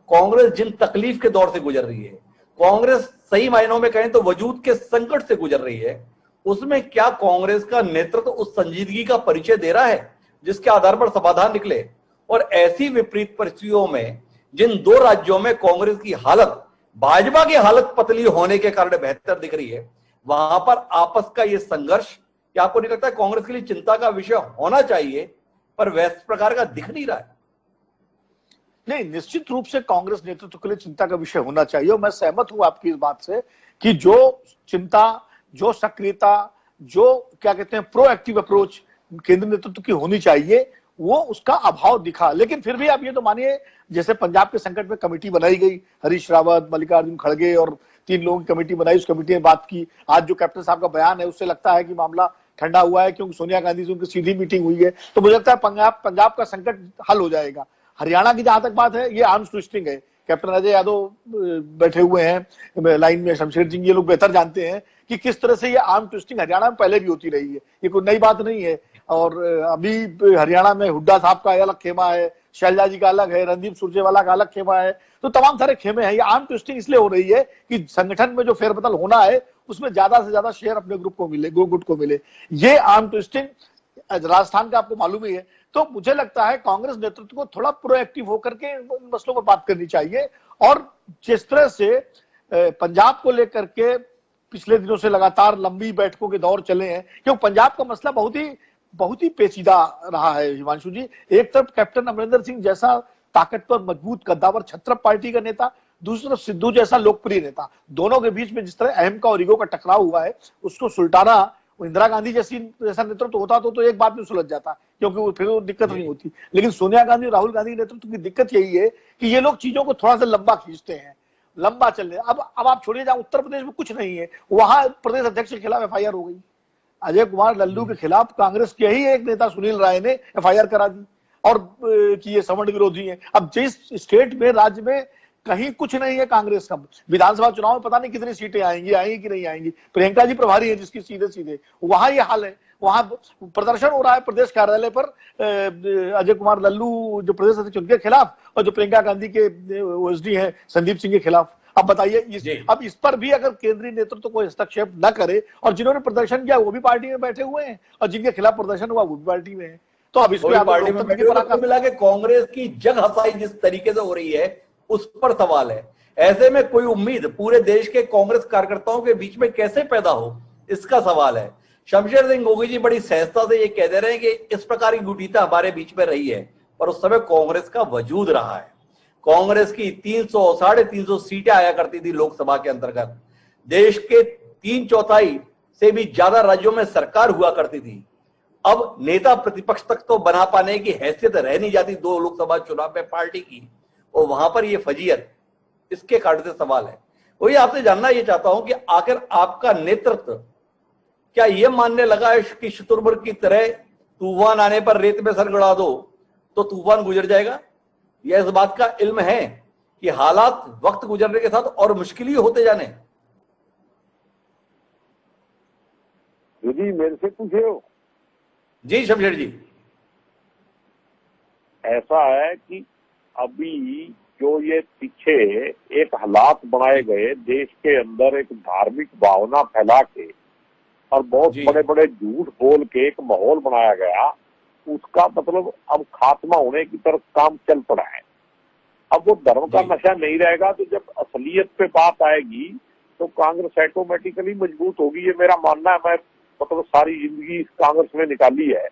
कांग्रेस जिन तकलीफ के दौर से गुजर रही है, कांग्रेस सही मायनों में कहें तो वजूद के संकट से गुजर रही है, उसमें क्या कांग्रेस का नेतृत्व उस संजीदगी का परिचय दे रहा है जिसके आधार पर समाधान निकले? और ऐसी विपरीत परिस्थितियों में जिन 2 राज्यों में कांग्रेस की हालत भाजपा की हालत पतली होने के कारण बेहतर दिख रही है, वहां पर आपस का यह संघर्ष, क्या आपको नहीं लगता है कांग्रेस के लिए चिंता का विषय होना चाहिए, पर वैसे प्रकार का दिख नहीं रहा है? नहीं, निश्चित रूप से कांग्रेस नेतृत्व के लिए चिंता का विषय होना चाहिए, और मैं सहमत हूं आपकी इस बात से कि जो चिंता, जो सक्रियता, जो क्या कहते हैं प्रोएक्टिव अप्रोच केंद्रीय नेतृत्व की होनी चाहिए, वो उसका अभाव दिखा। लेकिन फिर भी आप ये तो मानिए, जैसे पंजाब के संकट में कमेटी बनाई गई, हरीश रावत, मल्लिकार्जुन खड़गे और 3 लोगों की कमेटी बनाई, उस कमेटी ने बात की। आज जो कैप्टन साहब का बयान है उससे लगता है कि मामला ठंडा हुआ है, क्योंकि सोनिया गांधी से उनकी सीधी मीटिंग हुई है, तो मुझे लगता है पंजाब का संकट हल हो जाएगा। हरियाणा की जहां तक बात है, ये आर्म्स ट्विस्टिंग है। कैप्टन अजय यादव बैठे हुए हैं लाइन में, शमशेर सिंह, ये लोग बेहतर जानते हैं कि किस तरह से ये आर्म ट्विस्टिंग हरियाणा में पहले भी होती रही है, ये कोई नई बात नहीं है। और अभी हरियाणा में हुड्डा साहब का अलग खेमा है, शैलजा जी का अलग है, रणदीप सुरजेवाला का अलग खेमा है, तो तमाम सारे खेमे हैं। ये आर्म ट्विस्टिंग इसलिए हो रही है कि संगठन में जो फेरबदल होना है उसमें ज्यादा से ज्यादा शेयर अपने ग्रुप को मिले, गुट को मिले। ये आर्म ट्विस्टिंग राजस्थान का आपको मालूम ही है। तो मुझे लगता है कांग्रेस नेतृत्व को थोड़ा प्रोएक्टिव होकर के इन मसलों पर बात करनी चाहिए। और जिस तरह से पंजाब को लेकर के पिछले दिनों से लगातार लंबी बैठकों के दौर चले हैं, क्योंकि पंजाब का मसला बहुत ही पेचीदा रहा है हिमांशु जी। एक तरफ कैप्टन अमरिंदर सिंह जैसा ताकतवर, मजबूत, कद्दावर छत्रप पार्टी का नेता, दूसरी तरफ सिद्धू जैसा लोकप्रिय नेता, दोनों के बीच में जिस तरह अहम का और ईगो का टकराव हुआ है, उसको सुलटाना वो इंदिरा गांधी जैसा नेतृत्व होता तो एक बात में सुलझ जाता, क्योंकि वो फिर वो दिक्कत नहीं होती। लेकिन सोनिया गांधी और राहुल गांधी के नेतृत्व की दिक्कत यही है कि ये लोग चीजों को थोड़ा सा लंबा खींचते हैं, लंबा चलने। अब आप छोड़िए, जहां उत्तर प्रदेश में कुछ नहीं है, वहां प्रदेश अध्यक्ष के खिलाफ एफआईआर हो गई। अजय कुमार लल्लू के खिलाफ कांग्रेस के ही एक नेता सुनील राय ने एफआईआर करा दी, और कि ये सवर्ण विरोधी है। अब जिस स्टेट में, राज्य में कहीं कुछ नहीं है कांग्रेस का, विधानसभा चुनाव में पता नहीं कितनी सीटें आएंगी कि नहीं आएंगी। प्रियंका जी प्रभारी है जिसकी सीधे सीधे, वहां ये हाल है। वहां प्रदर्शन हो रहा है प्रदेश कार्यालय पर अजय कुमार लल्लू जो प्रदेश अध्यक्ष उनके खिलाफ, और जो प्रियंका गांधी के ओएसडी है संदीप सिंह के खिलाफ। अब बताइए अब इस पर भी अगर केंद्रीय नेतृत्व को हस्तक्षेप न करे, और जिन्होंने प्रदर्शन किया वो भी पार्टी में बैठे हुए हैं, और जिनके खिलाफ प्रदर्शन हुआ वो भी पार्टी में है, तो अब इसमें पार्टी में बैठे मिला के कांग्रेस की जग हसाई जिस तरीके से हो रही है उस पर सवाल है। ऐसे में कोई उम्मीद पूरे देश के कांग्रेस कार्यकर्ताओं के बीच में कैसे पैदा हो, इसका सवाल है। शमशेर सिंह गोगी जी बड़ी सहजता से ये कह दे रहे हैं कि इस प्रकार की गुटीता हमारे बीच में रही है, पर उस समय कांग्रेस का वजूद रहा है। कांग्रेस की 300 साढ़े 300 सीटें आया करती थी लोकसभा के अंतर्गत। देश के 3/4 से भी ज्यादा राज्यों में सरकार हुआ करती थी। अब नेता प्रतिपक्ष तक तो बना पाने की हैसियत रह नहीं जाती 2 लोकसभा चुनाव में पार्टी की, और वहां पर ये फजीयत, इसके कारण से सवाल है। वही आपसे जानना ये चाहता हूं कि आखिर आपका नेतृत्व क्या ये मानने लगा है कि शुतुरमुर्ग की तरह तूफान आने पर रेत में सर गड़ा दो तो तूफान गुजर जाएगा, या इस बात का इल्म है कि हालात वक्त गुजरने के साथ और मुश्किल ही होते जाने? यदि मेरे से पूछे हो जी शमशेर जी, ऐसा है कि अभी जो ये पीछे एक हालात बनाए गए देश के अंदर, एक धार्मिक भावना फैला के और बहुत बड़े बड़े झूठ बोल के एक माहौल बनाया गया, उसका मतलब अब खात्मा होने की तरफ काम चल पड़ा है। अब वो धर्म का नशा नहीं रहेगा, तो जब असलियत पे बात आएगी तो कांग्रेस ऑटोमेटिकली मजबूत होगी, ये मेरा मानना है। मैं मतलब सारी जिंदगी इस कांग्रेस में निकाली है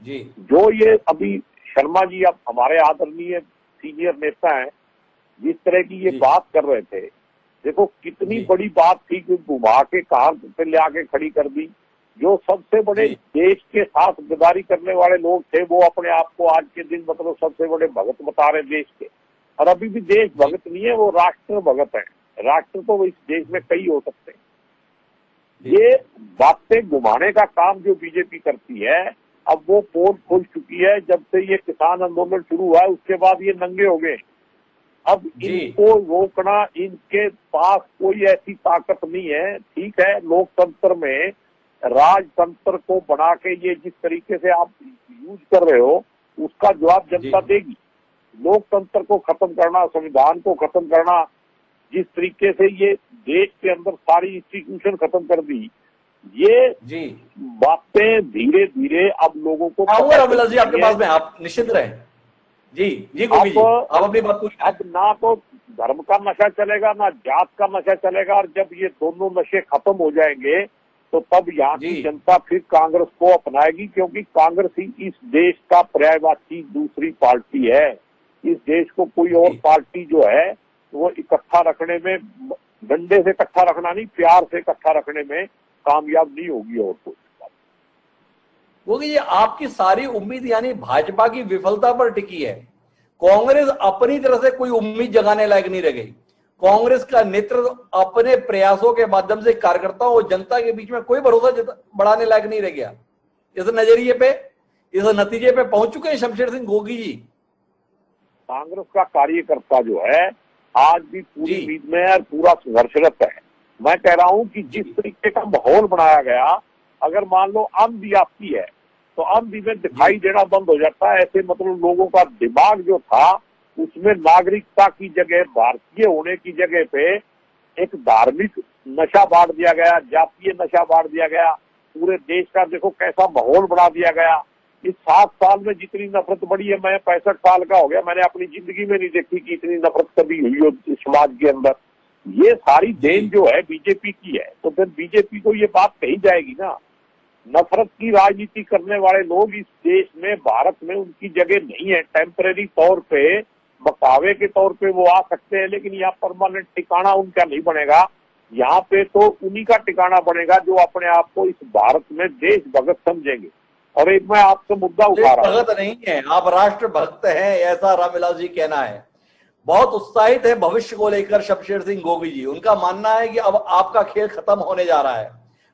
जी। जो ये अभी शर्मा जी अब हमारे आदरणीय सीनियर नेता हैं, जिस तरह की ये बात कर रहे थे, देखो कितनी बड़ी बात थी कि घुमा के कार पे ले आके खड़ी कर दी। जो सबसे बड़े देश के साथ गद्दारी करने वाले लोग थे, वो अपने आप को आज के दिन मतलब सबसे बड़े भगत बता रहे देश के, और अभी भी देश भगत नहीं है, वो राष्ट्र भगत है। राष्ट्र तो इस देश में कई हो सकते हैं। ये बातें घुमाने का काम जो बीजेपी करती है, अब वो पोल खुल चुकी है। जब से ये किसान आंदोलन शुरू हुआ है उसके बाद ये नंगे हो गए। अब इनको रोकना, इनके पास कोई ऐसी ताकत नहीं है। ठीक है, लोकतंत्र में राजतंत्र को बना के ये जिस तरीके से आप यूज कर रहे हो उसका जवाब जनता देगी। लोकतंत्र को खत्म करना, संविधान को खत्म करना, जिस तरीके से ये देश के अंदर सारी इंस्टीट्यूशन खत्म कर दी, ये बातें धीरे धीरे अब लोगों को अभिलाष जी आपके पास में, आप निश्चित रहें। जी गोगी जी, आप अपनी बात पूछिए। अब ना तो धर्म का नशा चलेगा ना जात का नशा चलेगा, और जब ये दोनों नशे खत्म हो जाएंगे तो तब यहाँ की जनता फिर कांग्रेस को अपनाएगी, क्योंकि कांग्रेस ही इस देश का पर्यायवाची दूसरी पार्टी है। इस देश को कोई और पार्टी जो है वो इकट्ठा रखने में, डंडे से इकट्ठा रखना नहीं, प्यार से इकट्ठा रखने में कामयाब नहीं होगी। और कोई ये आपकी सारी उम्मीद यानी भाजपा की विफलता पर टिकी है। कांग्रेस अपनी तरह से कोई उम्मीद जगाने लायक नहीं रह गई। कांग्रेस का नेतृत्व अपने प्रयासों के माध्यम से कार्यकर्ताओं और जनता के बीच में कोई भरोसा बढ़ाने लायक नहीं रह गया। इस नजरिए पे, इस नतीजे पे पहुंच चुके हैं शमशेर सिंह गोगी जी। कांग्रेस का कार्यकर्ता जो है आज भी पूरी उम्मीद में है, पूरा संघर्षरत है। मैं कह रहा हूं कि जिस तरीके का माहौल बनाया गया, अगर मान लो आंधी आती है तो आंधी में दिखाई देना बंद हो जाता है। ऐसे मतलब लोगों का दिमाग जो था उसमें नागरिकता की जगह, भारतीय होने की जगह पे एक धार्मिक नशा बांट दिया गया, जातीय नशा बांट दिया गया। पूरे देश का देखो कैसा माहौल बना दिया गया। इस 7 साल में जितनी नफरत बढ़ी है, मैं 65 साल का हो गया, मैंने अपनी जिंदगी में नहीं देखी कि इतनी नफरत कभी हुई हो समाज के अंदर। ये सारी देन जो है बीजेपी की है, तो फिर बीजेपी को ये बात कही जाएगी ना। नफरत की राजनीति करने वाले लोग इस देश में, भारत में उनकी जगह नहीं है। टेम्परेरी तौर पे, बकावे के तौर पे वो आ सकते हैं, लेकिन यहाँ परमानेंट ठिकाना उनका नहीं बनेगा। यहाँ पे तो उन्हीं का ठिकाना बनेगा जो अपने आप को इस भारत में देशभगत समझेंगे। और एक मैं आपसे मुद्दा उठा रहा हूँ, भगत नहीं है, आप राष्ट्र भक्त हैं, ऐसा रामविलास जी कहना है। बहुत उत्साहित है भविष्य को लेकर शमशेर सिंह गोगी जी। उनका मानना है कि अब आपका खेल खत्म होने जा रहा है,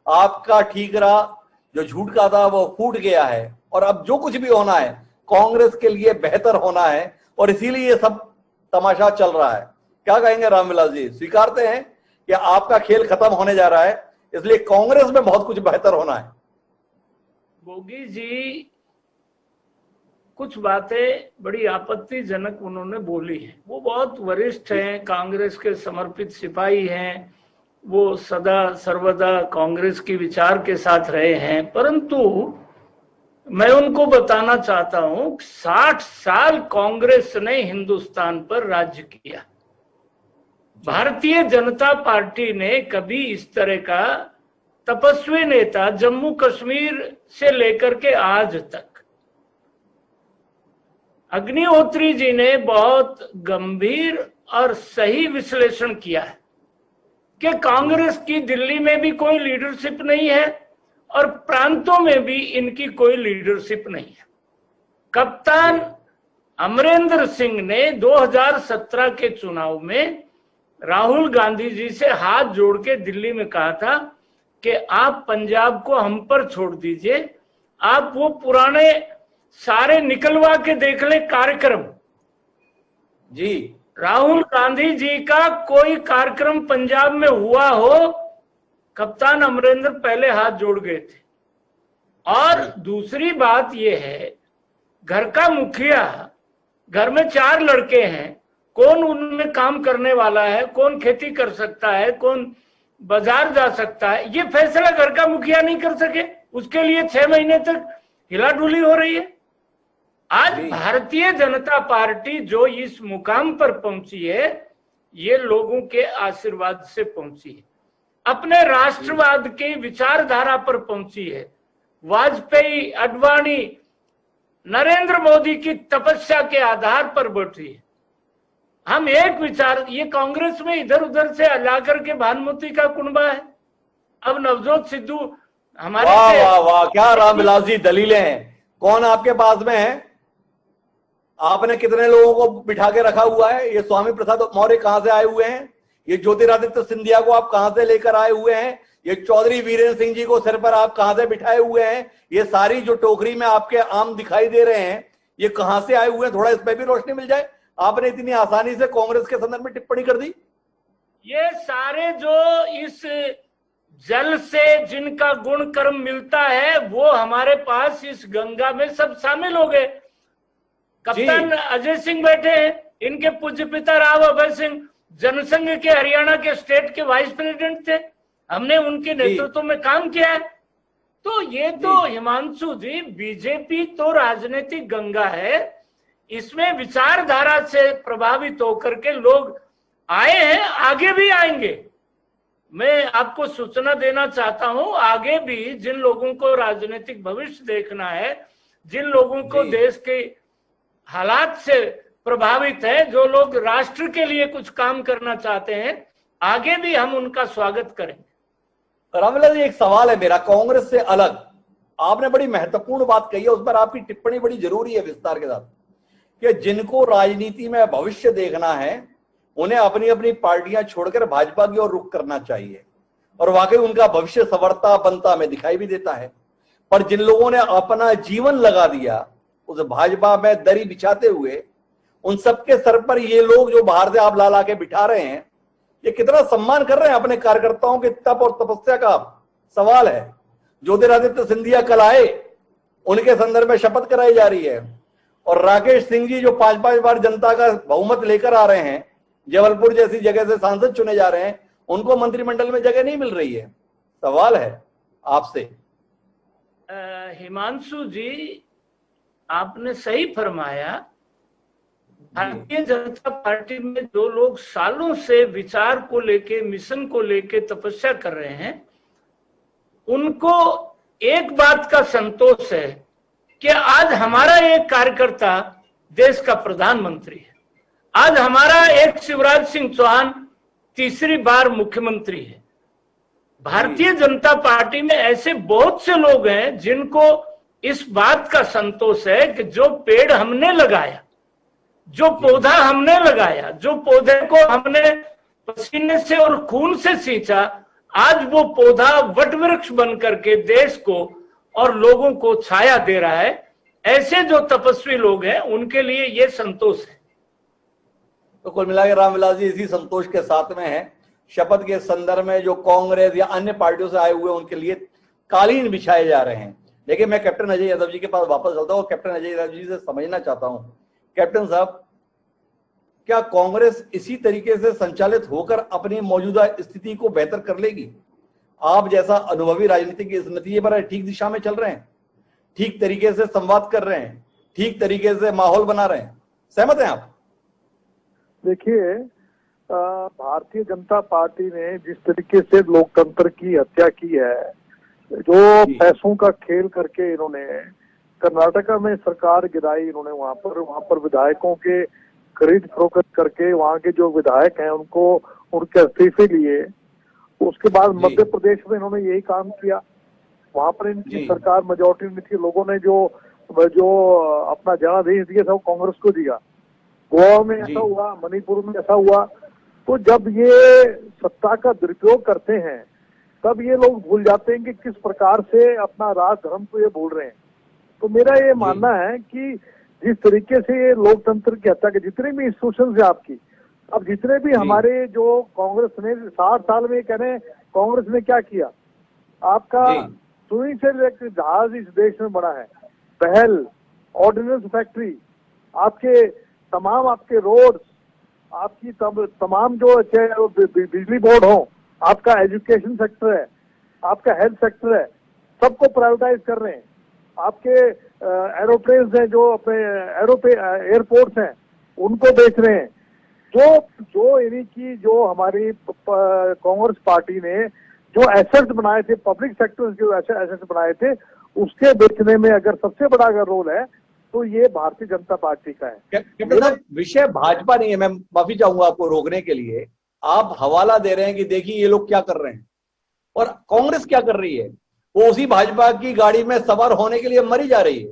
आपका ठीकरा जो झूठ का था वो फूट गया है, और अब जो कुछ भी होना है कांग्रेस के लिए बेहतर होना है, और इसीलिए ये सब तमाशा चल रहा है। क्या कहेंगे रामविलास जी, स्वीकारते हैं कि आपका खेल खत्म होने जा रहा है, इसलिए कांग्रेस में बहुत कुछ बेहतर होना है? गोगी जी कुछ बातें बड़ी आपत्तिजनक उन्होंने बोली है। वो बहुत वरिष्ठ हैं, कांग्रेस के समर्पित सिपाही हैं, वो सदा सर्वदा कांग्रेस की विचार के साथ रहे हैं, परंतु मैं उनको बताना चाहता हूं 60 साल कांग्रेस ने हिंदुस्तान पर राज्य किया। भारतीय जनता पार्टी ने कभी इस तरह का तपस्वी नेता जम्मू कश्मीर से लेकर के आज तक, अग्निहोत्री जी ने बहुत गंभीर और सही विश्लेषण किया है कि कांग्रेस की दिल्ली में भी कोई लीडरशिप नहीं है और प्रांतों में भी इनकी कोई लीडरशिप नहीं है। कप्तान अमरिंदर सिंह ने 2017 के चुनाव में राहुल गांधी जी से हाथ जोड़ के दिल्ली में कहा था कि आप पंजाब को हम पर छोड़ दीजिए, आप वो पुराने सारे निकलवा के देख ले कार्यक्रम। जी, राहुल गांधी जी का कोई कार्यक्रम पंजाब में हुआ हो, कप्तान अमरिंदर पहले हाथ जोड़ गए थे। और दूसरी बात यह है, घर का मुखिया, घर में 4 लड़के हैं, कौन उनमें काम करने वाला है, कौन खेती कर सकता है, कौन बाजार जा सकता है, ये फैसला घर का मुखिया नहीं कर सके। उसके लिए 6 महीने तक हिलाडुली हो रही है। आज भारतीय जनता पार्टी जो इस मुकाम पर पहुंची है, ये लोगों के आशीर्वाद से पहुंची है, अपने राष्ट्रवाद की विचारधारा पर पहुंची है, वाजपेयी, आडवाणी, नरेंद्र मोदी की तपस्या के आधार पर बैठी है। हम एक विचार, ये कांग्रेस में इधर उधर से ला करके भानुमति का कुनबा है। अब नवजोत सिद्धू हमारे वाह वाह वाह, क्या रामविलास जी दलीलें हैं। कौन आपके पास में है? आपने कितने लोगों को बिठा के रखा हुआ है? ये स्वामी प्रसाद मौर्य कहां से आए हुए हैं? ये ज्योतिरादित्य सिंधिया को आप कहां से लेकर आए हुए हैं? ये चौधरी वीरेंद्र सिंह जी को सिर पर आप कहां से बिठाए हुए हैं? ये सारी जो टोकरी में आपके आम दिखाई दे रहे हैं, ये कहां से आए हुए हैं? थोड़ा इस पर भी रोशनी मिल जाए। आपने इतनी आसानी से कांग्रेस के संदर्भ में टिप्पणी कर दी। ये सारे जो इस जल से जिनका गुण कर्म मिलता है, वो हमारे पास इस गंगा में सब शामिल हो गए। कप्तान अजय सिंह बैठे हैं, इनके पूज्य पिता राव अभय सिंह जनसंघ के हरियाणा के स्टेट के वाइस प्रेसिडेंट थे, हमने उनके नेतृत्व में काम किया है। तो ये तो हिमांशु जी, बीजेपी तो राजनीतिक गंगा है, इसमें विचारधारा से प्रभावित होकर के लोग आए हैं, आगे भी आएंगे। मैं आपको सूचना देना चाहता हूं, आगे भी जिन लोगों को राजनीतिक भविष्य देखना है, जिन लोगों को देश के हालात से प्रभावित है, जो लोग राष्ट्र के लिए कुछ काम करना चाहते हैं, आगे भी हम उनका स्वागत करेंगे। रामविलास जी, एक सवाल है मेरा कांग्रेस से अलग। आपने बड़ी महत्वपूर्ण बात कही है, उस पर आपकी टिप्पणी बड़ी जरूरी है विस्तार के साथ, कि जिनको राजनीति में भविष्य देखना है, उन्हें अपनी अपनी पार्टियां छोड़कर भाजपा की ओर रुख करना चाहिए, और वाकई उनका भविष्य संवरता बनता में दिखाई भी देता है। पर जिन लोगों ने अपना जीवन लगा दिया उस भाजपा में दरी बिछाते हुए, उन सबके सर पर ये लोग जो बाहर से आप ला के बिठा रहे हैं, ये कितना सम्मान कर रहे हैं अपने कार्यकर्ताओं के तप और तपस्या का सवाल है। ज्योतिरादित्य सिंधिया कल आए, उनके संदर्भ में शपथ कराई जा रही है, और राकेश सिंह जी जो 5-5 बार जनता का बहुमत लेकर आ रहे हैं, जबलपुर जैसी जगह से सांसद चुने जा रहे हैं, उनको मंत्रिमंडल में जगह नहीं मिल रही है। सवाल है आपसे। हिमांशु जी, आपने सही फरमाया। भारतीय जनता पार्टी में जो लोग सालों से विचार को लेके, मिशन को लेके तपस्या कर रहे हैं, उनको एक बात का संतोष है कि आज हमारा एक कार्यकर्ता देश का प्रधानमंत्री है, आज हमारा एक शिवराज सिंह चौहान तीसरी बार मुख्यमंत्री है, भारतीय जनता पार्टी में ऐसे बहुत से लोग हैं जिनको इस बात का संतोष है कि जो पेड़ हमने लगाया, जो पौधा हमने लगाया, जो पौधे को हमने पसीने से और खून से सींचा, आज वो पौधा वटवृक्ष बन करके देश को और लोगों को छाया दे रहा है। ऐसे जो तपस्वी लोग हैं उनके लिए ये संतोष है। तो कुल मिलाकर रामविलास जी इसी संतोष के साथ में है। शपथ के संदर्भ में जो कांग्रेस या अन्य पार्टियों से आए हुए उनके लिए कालीन बिछाए जा रहे हैं। लेकिन मैं कैप्टन अजय यादव जी के पास वापस चलता हूं और कैप्टन अजय यादव जी से समझना चाहता हूं, कैप्टन साहब, क्या कांग्रेस इसी तरीके से संचालित होकर अपनी मौजूदा स्थिति को बेहतर कर लेगी? आप जैसा अनुभवी राजनीतिक इस नतीजे पर ठीक दिशा में चल रहे हैं, ठीक तरीके से संवाद कर रहे हैं, ठीक तरीके से माहौल बना रहे हैं, सहमत हैं आप? देखिए, भारतीय जनता पार्टी ने जिस तरीके से लोकतंत्र की हत्या की है, जो पैसों का खेल करके इन्होंने कर्नाटका में सरकार गिराई, इन्होंने वहां पर विधायकों के खरीद फरोख्त करके वहां के जो विधायक हैं उनको उनके इस्तीफे लिए। उसके बाद मध्य प्रदेश में इन्होंने यही काम किया, वहां पर इनकी सरकार मेजोरिटी में थी, लोगों ने जो अपना जनादेश दिया था वो कांग्रेस को दिया। गोवा में ऐसा हुआ, मणिपुर में ऐसा हुआ। तो जब ये सत्ता का दुरुपयोग करते हैं तब ये लोग भूल जाते हैं कि किस प्रकार से अपना राज धर्म को ये भूल रहे हैं। तो मेरा ये मानना है कि जिस तरीके से ये लोकतंत्र की हत्या के जितने भी इंस्टीट्यूशन है आपकी, अब जितने भी हमारे जो कांग्रेस ने 60 साल में कह रहे हैं कांग्रेस ने क्या किया, आपका सुई से लेकर जहाज इस देश में बना है, पहल, ऑर्डिनेंस फैक्ट्री, आपके तमाम आपके रोड्स, आपकी तमाम जो बिजली बोर्ड हो, आपका एजुकेशन सेक्टर है, आपका हेल्थ सेक्टर है, सबको प्राइवेटाइज कर रहे हैं। आपके एरोप्लेन्स हैं, जो अपने एयरपोर्ट्स हैं, उनको बेच रहे हैं। जो इन्हीं की जो हमारी कांग्रेस पार्टी ने जो एसेट्स बनाए थे, पब्लिक सेक्टर जो एसेट्स बनाए थे, उसके बेचने में अगर सबसे बड़ा अगर रोल है तो ये भारतीय जनता पार्टी का है। विषय भाजपा नहीं है, मैं माफी चाहूंगा आपको रोकने के लिए। आप हवाला दे रहे हैं कि देखिए ये लोग क्या कर रहे हैं और कांग्रेस क्या कर रही है। वो उसी भाजपा की गाड़ी में सवार होने के लिए मरी जा रही है।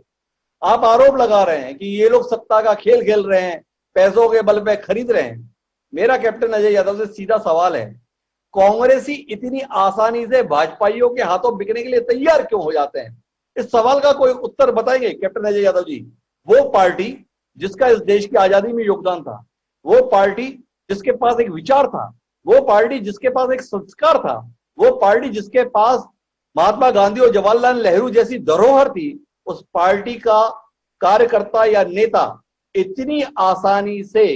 आप आरोप लगा रहे हैं कि ये लोग सत्ता का खेल खेल रहे हैं, पैसों के बल पे खरीद रहे हैं। मेरा कैप्टन अजय यादव से सीधा सवाल है, कांग्रेसी इतनी आसानी से भाजपाइयों के हाथों बिकने के लिए तैयार क्यों हो जाते हैं? इस सवाल का कोई उत्तर बताएंगे कैप्टन अजय यादव जी? वो पार्टी जिसका इस देश की आजादी में योगदान था, वो पार्टी जिसके पास एक विचार था, वो पार्टी जिसके पास एक संस्कार था, वो पार्टी जिसके पास महात्मा गांधी और जवाहरलाल नेहरू जैसी धरोहर थी, उस पार्टी का कार्यकर्ता या नेता इतनी आसानी से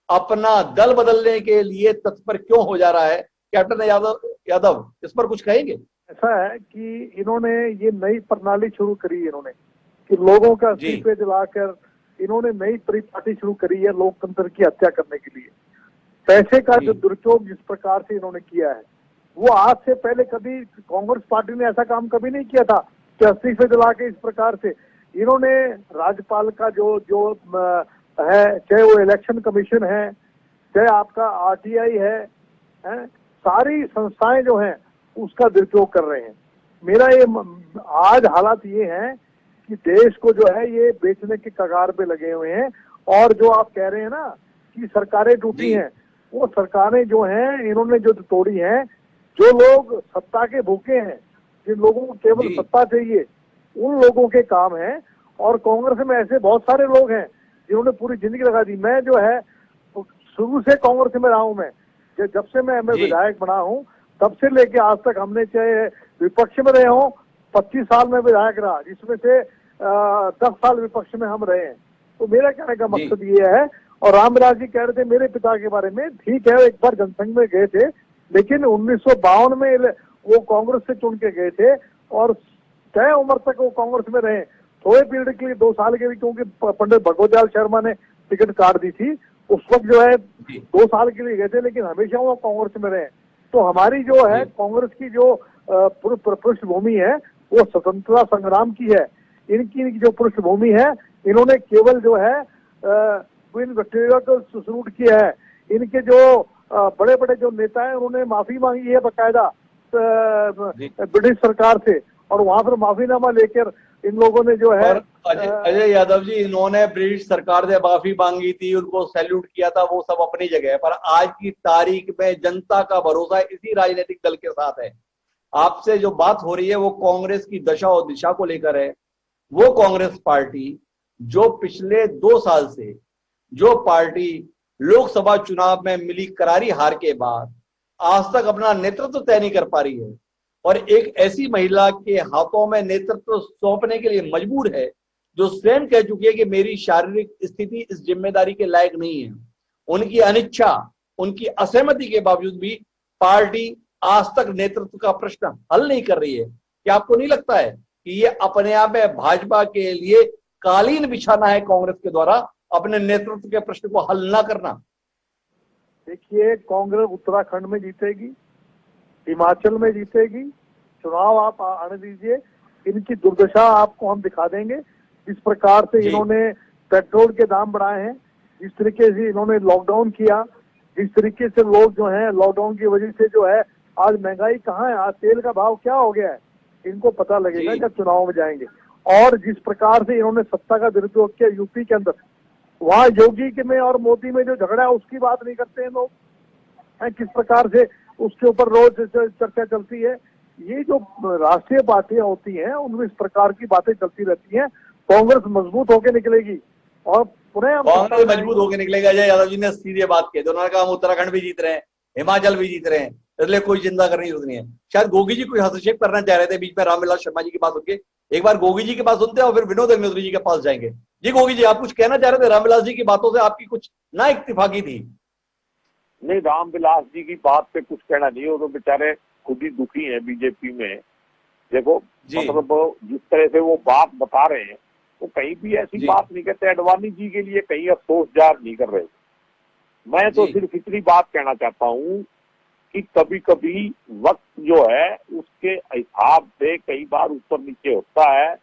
अपना दल बदलने के लिए तत्पर क्यों हो जा रहा है? कैप्टन यादव इस पर कुछ कहेंगे? ऐसा है कि इन्होंने ये नई प्रणाली शुरू करी, इन्होंने कि लोगों का इस्तीफे दिलाकर इन्होंने नई परिपाटी शुरू करी है लोकतंत्र की हत्या करने के लिए। पैसे का जो दुरुपयोग जिस प्रकार से इन्होंने किया है, वो आज से पहले कभी कांग्रेस पार्टी ने ऐसा काम कभी नहीं किया था कि इस्तीफे दिला के इस प्रकार से। इन्होंने राज्यपाल का जो है, चाहे वो इलेक्शन कमीशन है, चाहे आपका आरटीआई है, सारी संस्थाएं जो हैं उसका दुरुपयोग कर रहे हैं। मेरा ये आज हालात ये हैं कि देश को जो है ये बेचने के कगार पे लगे हुए हैं। और जो आप कह रहे हैं ना कि सरकारें टूटी हैं, वो सरकारें जो हैं इन्होंने जो तोड़ी हैं, जो लोग सत्ता के भूखे हैं, जिन लोगों को केवल सत्ता चाहिए, उन लोगों के काम है। और कांग्रेस में ऐसे बहुत सारे लोग हैं जिन्होंने पूरी जिंदगी लगा दी। मैं जो है शुरू से कांग्रेस में रहा हूं। मैं जब से मैं विधायक बना हूं तब से लेके आज तक हमने चाहे विपक्ष में रहे हों, 25 साल में विधायक रहा, जिसमें से 10 साल विपक्ष में हम रहे हैं। तो मेरा कहने का मकसद ये है। और रामविलास जी कह रहे थे मेरे पिता के बारे में, ठीक है, एक बार जनसंघ में गए थे, लेकिन 1952 में वो कांग्रेस से चुन के गए थे और तय उम्र तक वो कांग्रेस में रहे। थोड़े पीरियड के लिए 2 साल के लिए, क्योंकि पंडित भगवत शर्मा ने टिकट काट दी थी, उस वक्त जो है 2 साल के लिए गए थे, लेकिन हमेशा वो कांग्रेस में रहे। तो हमारी जो है कांग्रेस की जो पृष्ठभूमि है वो स्वतंत्रता संग्राम की है। इनकी जो पृष्ठभूमि है, इन्होंने केवल जो है इन बैक्टीरिया को सुसूट किया है। इनके जो बड़े बड़े जो नेता हैं उन्होंने माफी मांगी है बकायदा ब्रिटिश सरकार से, और वहां पर माफीनामा लेकर इन लोगों ने जो है अजय यादव जी, इन्होंने ब्रिटिश सरकार से माफी मांगी थी, उनको सैल्यूट किया था, वो सब अपनी जगह है, पर आज की तारीख में जनता का भरोसा इसी राजनीतिक दल के साथ है। आपसे जो बात हो रही है वो कांग्रेस की दशा और दिशा को लेकर है। वो कांग्रेस पार्टी जो पिछले 2 साल से, जो पार्टी लोकसभा चुनाव में मिली करारी हार के बाद आज तक अपना नेतृत्व तय नहीं कर पा रही है, और एक ऐसी महिला के हाथों में नेतृत्व सौंपने के लिए मजबूर है जो स्वयं कह चुकी है कि मेरी शारीरिक स्थिति इस जिम्मेदारी के लायक नहीं है। उनकी अनिच्छा, उनकी असहमति के बावजूद भी पार्टी आज तक नेतृत्व का प्रश्न हल नहीं कर रही है। क्या आपको नहीं लगता है कि ये अपने आप में भाजपा के लिए कालीन बिछाना है कांग्रेस के द्वारा, अपने नेतृत्व के प्रश्न को हल ना करना? देखिए, कांग्रेस उत्तराखंड में जीतेगी, हिमाचल में जीतेगी, चुनाव आप आने दीजिए, इनकी दुर्दशा आपको हम दिखा देंगे। जिस प्रकार से इन्होंने पेट्रोल के दाम बढ़ाए हैं, जिस तरीके से इन्होंने लॉकडाउन किया, जिस तरीके से लोग जो है लॉकडाउन की वजह से जो है आज महंगाई कहाँ है, आज तेल का भाव क्या हो गया है, इनको पता लगेगा जब चुनाव में जाएंगे। और जिस प्रकार से इन्होंने सत्ता का दुरुपयोग किया यूपी के अंदर, वहां योगी के में और मोदी में जो झगड़ा है उसकी बात नहीं करते हैं लोग, किस प्रकार से उसके ऊपर रोज चर्चा चलती है। ये जो राष्ट्रीय पार्टियां होती हैं उनमें इस प्रकार की बातें चलती रहती हैं। कांग्रेस मजबूत होकर निकलेगी और पुनः कांग्रेस मजबूत होकर निकलेगा। अजय यादव जी ने सीधे बात की, उन्होंने कहा हम उत्तराखंड भी जीत रहे हैं, हिमाचल भी जीत रहे हैं, इसलिए कोई चिंता करने की जरूरत नहीं है। शायद गोगी जी कोई हस्तक्षेप करना चाह रहे थे बीच में रामविलास शर्मा जी की बात होगी। एक बार गोगी जी की बात सुनते हैं और फिर विनोद अग्निहोत्री जी के पास जाएंगे। जी गोगी जी, आप कुछ कहना चाह रहे थे? रामविलास जी की बातों से आपकी कुछ ना इत्तेफाकी थी? नहीं, रामविलास जी की बात पे कुछ कहना नहीं, वो तो बेचारे खुद ही दुखी हैं बीजेपी में। देखो, मतलब जिस तरह से वो बात बता रहे हैं वो कहीं भी ऐसी बात नहीं कहते, अडवाणी जी के लिए कहीं अफसोस जाहिर नहीं कर रहे। मैं तो सिर्फ इतनी बात कहना चाहता हूँ कि कभी कभी वक्त जो है उसके हिसाब से कई बार ऊपर नीचे होता है,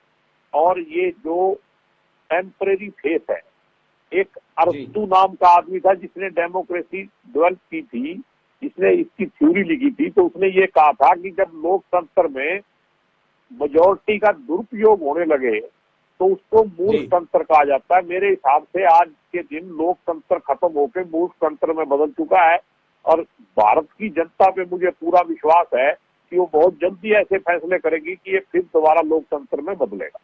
और ये जो टेम्परेरी फेस है, एक अरस्तु नाम का आदमी था जिसने डेमोक्रेसी डेवलप की थी, जिसने इसकी थ्योरी लिखी थी, तो उसने ये कहा था कि जब लोकतंत्र में मेजॉरिटी का दुरुपयोग होने लगे तो उसको मूर्ख तंत्र कहा जाता है। मेरे हिसाब से आज के दिन लोकतंत्र खत्म होकर मूर्ख तंत्र में बदल चुका है, और भारत की जनता पे मुझे पूरा विश्वास है कि वो बहुत जल्दी ऐसे फैसले करेगी कि ये फिर दोबारा लोकतंत्र में बदलेगा।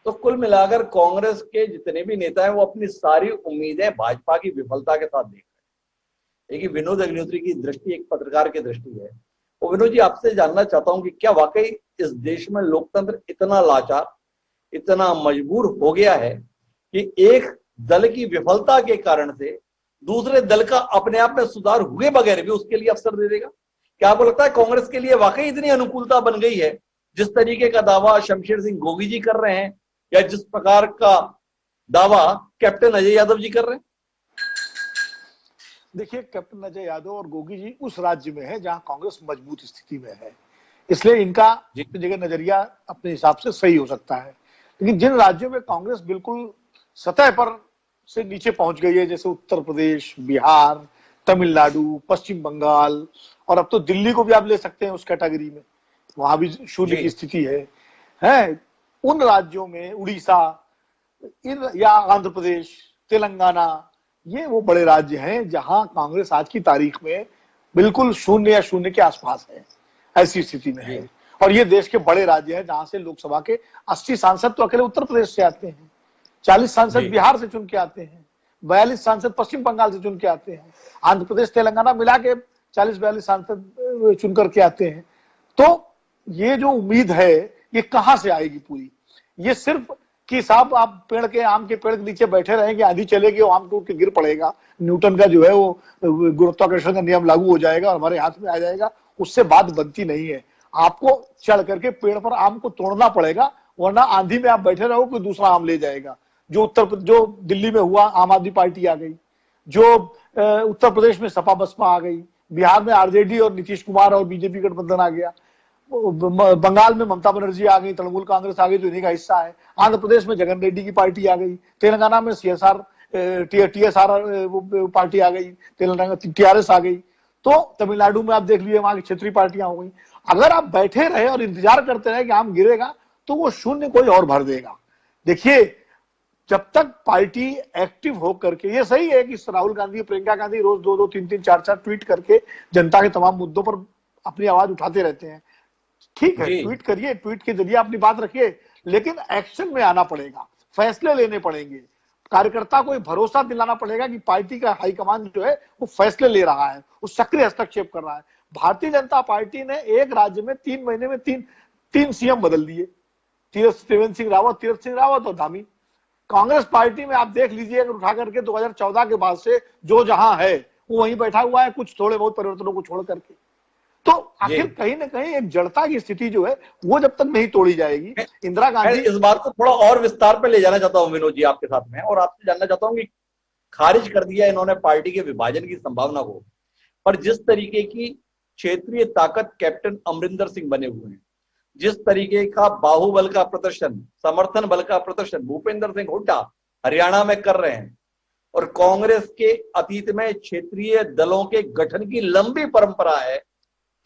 तो कुल मिलाकर कांग्रेस के जितने भी नेता हैं वो अपनी सारी उम्मीदें भाजपा की विफलता के साथ देख रहे हैं। एक विनोद अग्निहोत्री की दृष्टि, एक पत्रकार की दृष्टि है। तो विनोद जी, आपसे जानना चाहता हूं कि क्या वाकई इस देश में लोकतंत्र इतना लाचार, इतना मजबूर हो गया है कि एक दल की विफलता के कारण से दूसरे दल का अपने आप में सुधार हुए बगैर भी उसके लिए अवसर दे देगा? क्या आपको लगता है कांग्रेस के लिए वाकई इतनी अनुकूलता बन गई है, जिस तरीके का दावा शमशेर सिंह गोगी जी कर रहे हैं, या जिस प्रकार का दावा कैप्टन अजय यादव जी कर रहे हैं? देखिए, कैप्टन अजय यादव और गोगी जी उस राज्य में है जहां कांग्रेस मजबूत स्थिति में है, इसलिए इनका जगह नजरिया अपने हिसाब से सही हो सकता है। लेकिन जिन राज्यों में कांग्रेस बिल्कुल सतह पर से नीचे पहुंच गई है, जैसे उत्तर प्रदेश, बिहार, तमिलनाडु, पश्चिम बंगाल, और अब तो दिल्ली को भी आप ले सकते हैं उस कैटेगरी में, वहां भी शून्य की स्थिति है। उन राज्यों में उड़ीसा, या आंध्र प्रदेश, तेलंगाना, ये वो बड़े राज्य हैं जहां कांग्रेस आज की तारीख में बिल्कुल शून्य या शून्य के आसपास है, ऐसी स्थिति में है। और ये देश के बड़े राज्य हैं जहां से लोकसभा के 80 सांसद तो अकेले उत्तर प्रदेश से आते हैं, 40 सांसद बिहार से चुन के आते हैं, 42 सांसद पश्चिम बंगाल से चुन के आते हैं, आंध्र प्रदेश तेलंगाना मिला के 40-42 सांसद चुन करके आते हैं। तो ये जो उम्मीद है ये कहां से आएगी पूरी? ये सिर्फ कि साहब आप पेड़ के, आम के पेड़ के नीचे बैठे रहेंगे, आंधी चलेगी, वो आम टूट के गिर पड़ेगा, न्यूटन का जो है वो गुरुत्वाकर्षण का नियम लागू हो जाएगा और हमारे हाथ में आ जाएगा, उससे बात बनती नहीं है। आपको चढ़ करके पेड़ पर आम को तोड़ना पड़ेगा, वरना आंधी में आप बैठे रहो कोई दूसरा आम ले जाएगा। जो दिल्ली में हुआ, आम आदमी पार्टी आ गई, जो उत्तर प्रदेश में सपा बसपा आ गई, बिहार में आरजेडी और नीतीश कुमार और बीजेपी गठबंधन आ गया, बंगाल में ममता बनर्जी आ गई, तृणमूल कांग्रेस आ गई जो इन्हीं का हिस्सा है, आंध्र प्रदेश में जगन रेड्डी की पार्टी आ गई, तेलंगाना में टीएसआर पार्टी आ गई, तेलंगाना टीआरएस आ गई। तो तमिलनाडु में आप देख लीजिए, वहां की क्षेत्रीय पार्टियां हो गई। अगर आप बैठे रहे और इंतजार करते रहे कि आम गिरेगा, तो वो शून्य कोई और भर देगा। देखिए, जब तक पार्टी एक्टिव होकर के, ये सही है कि राहुल गांधी, प्रियंका गांधी रोज 2-2, 3-3, 4-4 ट्वीट करके जनता के तमाम मुद्दों पर अपनी आवाज उठाते रहते हैं। ठीक है, ट्वीट करिए, ट्वीट के जरिए अपनी बात रखिए, लेकिन एक्शन में आना पड़ेगा, फैसले लेने पड़ेंगे। कार्यकर्ता को भरोसा दिलाना पड़ेगा कि पार्टी का हाईकमान जो है वो फैसले ले रहा है, वो सक्रिय हस्तक्षेप कर रहा है। भारतीय जनता पार्टी ने एक राज्य में 3 महीने में तीन सीएम बदल दिए, त्रिवेंद्र सिंह रावत और धामी। कांग्रेस पार्टी में आप देख लीजिए, अगर उठा करके 2014 के बाद से जो जहां है वो वहीं बैठा हुआ है, कुछ थोड़े बहुत परिवर्तनों को छोड़ करके। तो आखिर कहीं ना कहीं एक जड़ता की स्थिति जो है वो जब तक नहीं तोड़ी जाएगी, इंदिरा गांधी। इस बात को थोड़ा और विस्तार पे ले जाना चाहता हूं विनोद जी आपके साथ में, और आपसे जानना चाहता हूं कि खारिज कर दिया इन्होंने पार्टी के विभाजन की संभावना को, पर जिस तरीके की क्षेत्रीय ताकत कैप्टन अमरिंदर सिंह बने हुए हैं, जिस तरीके का बाहुबल का प्रदर्शन, समर्थन बल का प्रदर्शन भूपेंद्र सिंह हुड्डा हरियाणा में कर रहे हैं, और कांग्रेस के अतीत में क्षेत्रीय दलों के गठन की लंबी परंपरा है,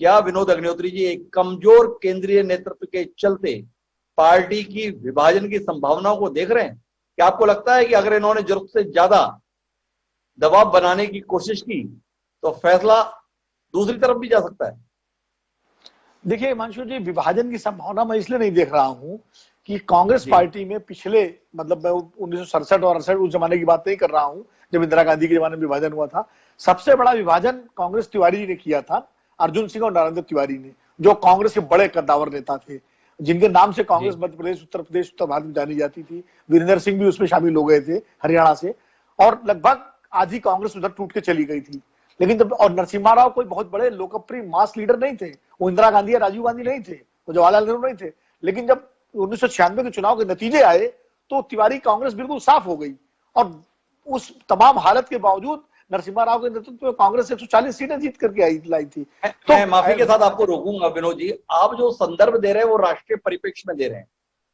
क्या विनोद अग्निहोत्री जी एक कमजोर केंद्रीय नेतृत्व के चलते पार्टी की विभाजन की संभावनाओं को देख रहे हैं? क्या आपको लगता है कि अगर इन्होंने जरूरत से ज्यादा दबाव बनाने की कोशिश की तो फैसला दूसरी तरफ भी जा सकता है? देखिए हिमांशु जी, विभाजन की संभावना मैं इसलिए नहीं देख रहा हूं कि कांग्रेस पार्टी में पिछले, मतलब मैं 1967 और 68 उस जमाने की बात नहीं कर रहा हूं जब इंदिरा गांधी के जमाने में विभाजन हुआ था। सबसे बड़ा विभाजन कांग्रेस तिवारी जी ने किया था, अर्जुन सिंह और नरेंद्र तिवारी ने, जो कांग्रेस के बड़े कद्दावर नेता थे, जिनके नाम से कांग्रेस मध्य प्रदेश, उत्तर प्रदेश, उत्तर भारत में जानी जाती थी। वीरेंद्र सिंह भी उसमें शामिल हो गए थे हरियाणा से, और लगभग आधी कांग्रेस उधर टूट के चली गई थी। लेकिन जब, और नरसिम्हा राव कोई बहुत बड़े लोकप्रिय मास लीडर नहीं थे, वो इंदिरा गांधी या राजीव गांधी नहीं थे, वो जवाहरलाल नेहरू नहीं थे। लेकिन जब 1996 के चुनाव के नतीजे आए तो तिवारी कांग्रेस बिल्कुल साफ हो गई, और उस तमाम हालत के बावजूद नरसिम्हा राव के नेतृत्व में कांग्रेस 140 सीटें जीत करके लाई थी। तो मैं माफी के साथ आपको रोकूंगा विनोद जी, आप जो संदर्भ दे रहे हैं वो राष्ट्रीय परिप्रेक्ष्य में दे रहे हैं।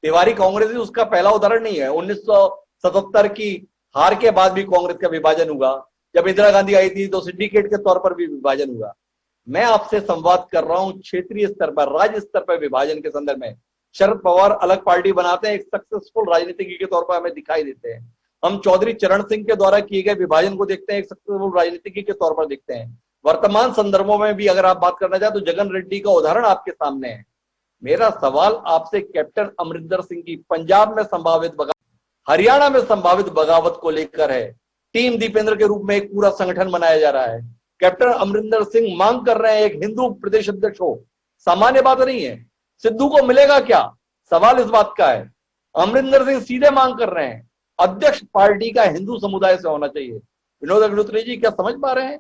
तिवारी कांग्रेस ही उसका पहला उदाहरण नहीं है। 1977 की हार के बाद भी कांग्रेस का विभाजन हुआ, जब इंदिरा गांधी आई थी तो सिंडिकेट के तौर पर भी विभाजन हुआ। मैं आपसे संवाद कर रहा हूं क्षेत्रीय स्तर पर, राज्य स्तर पर विभाजन के संदर्भ में। शरद पवार अलग पार्टी बनाते हैं, एक सक्सेसफुल राजनीतिज्ञ के तौर पर हमें दिखाई देते हैं। हम चौधरी चरण सिंह के द्वारा किए गए विभाजन को देखते हैं, एक सक्सेसफुल राजनीतिज्ञ के तौर पर देखते हैं। वर्तमान संदर्भों में भी अगर आप बात करना चाहें तो जगन रेड्डी का उदाहरण आपके सामने है। मेरा सवाल आपसे कैप्टन अमरिंदर सिंह की पंजाब में संभावित बगावत, हरियाणा में संभावित बगावत को लेकर है। टीम दीपेंद्र के रूप में एक पूरा संगठन बनाया जा रहा है। कैप्टन अमरिंदर सिंह मांग कर रहे हैं एक हिंदू प्रदेश अध्यक्ष हो, सामान्य बात नहीं है। सिद्धू को मिलेगा क्या, सवाल इस बात का है। अमरिंदर सिंह सीधे मांग कर रहे हैं अध्यक्ष पार्टी का हिंदू समुदाय से होना चाहिए। विनोद अग्निहोत्री जी क्या समझ पा रहे हैं,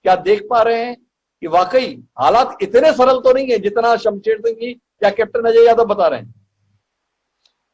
क्या देख पा रहे हैं कि वाकई हालात इतने सरल तो नहीं है जितना शमशेर सिंह जी या कैप्टन अजय यादव बता रहे हैं?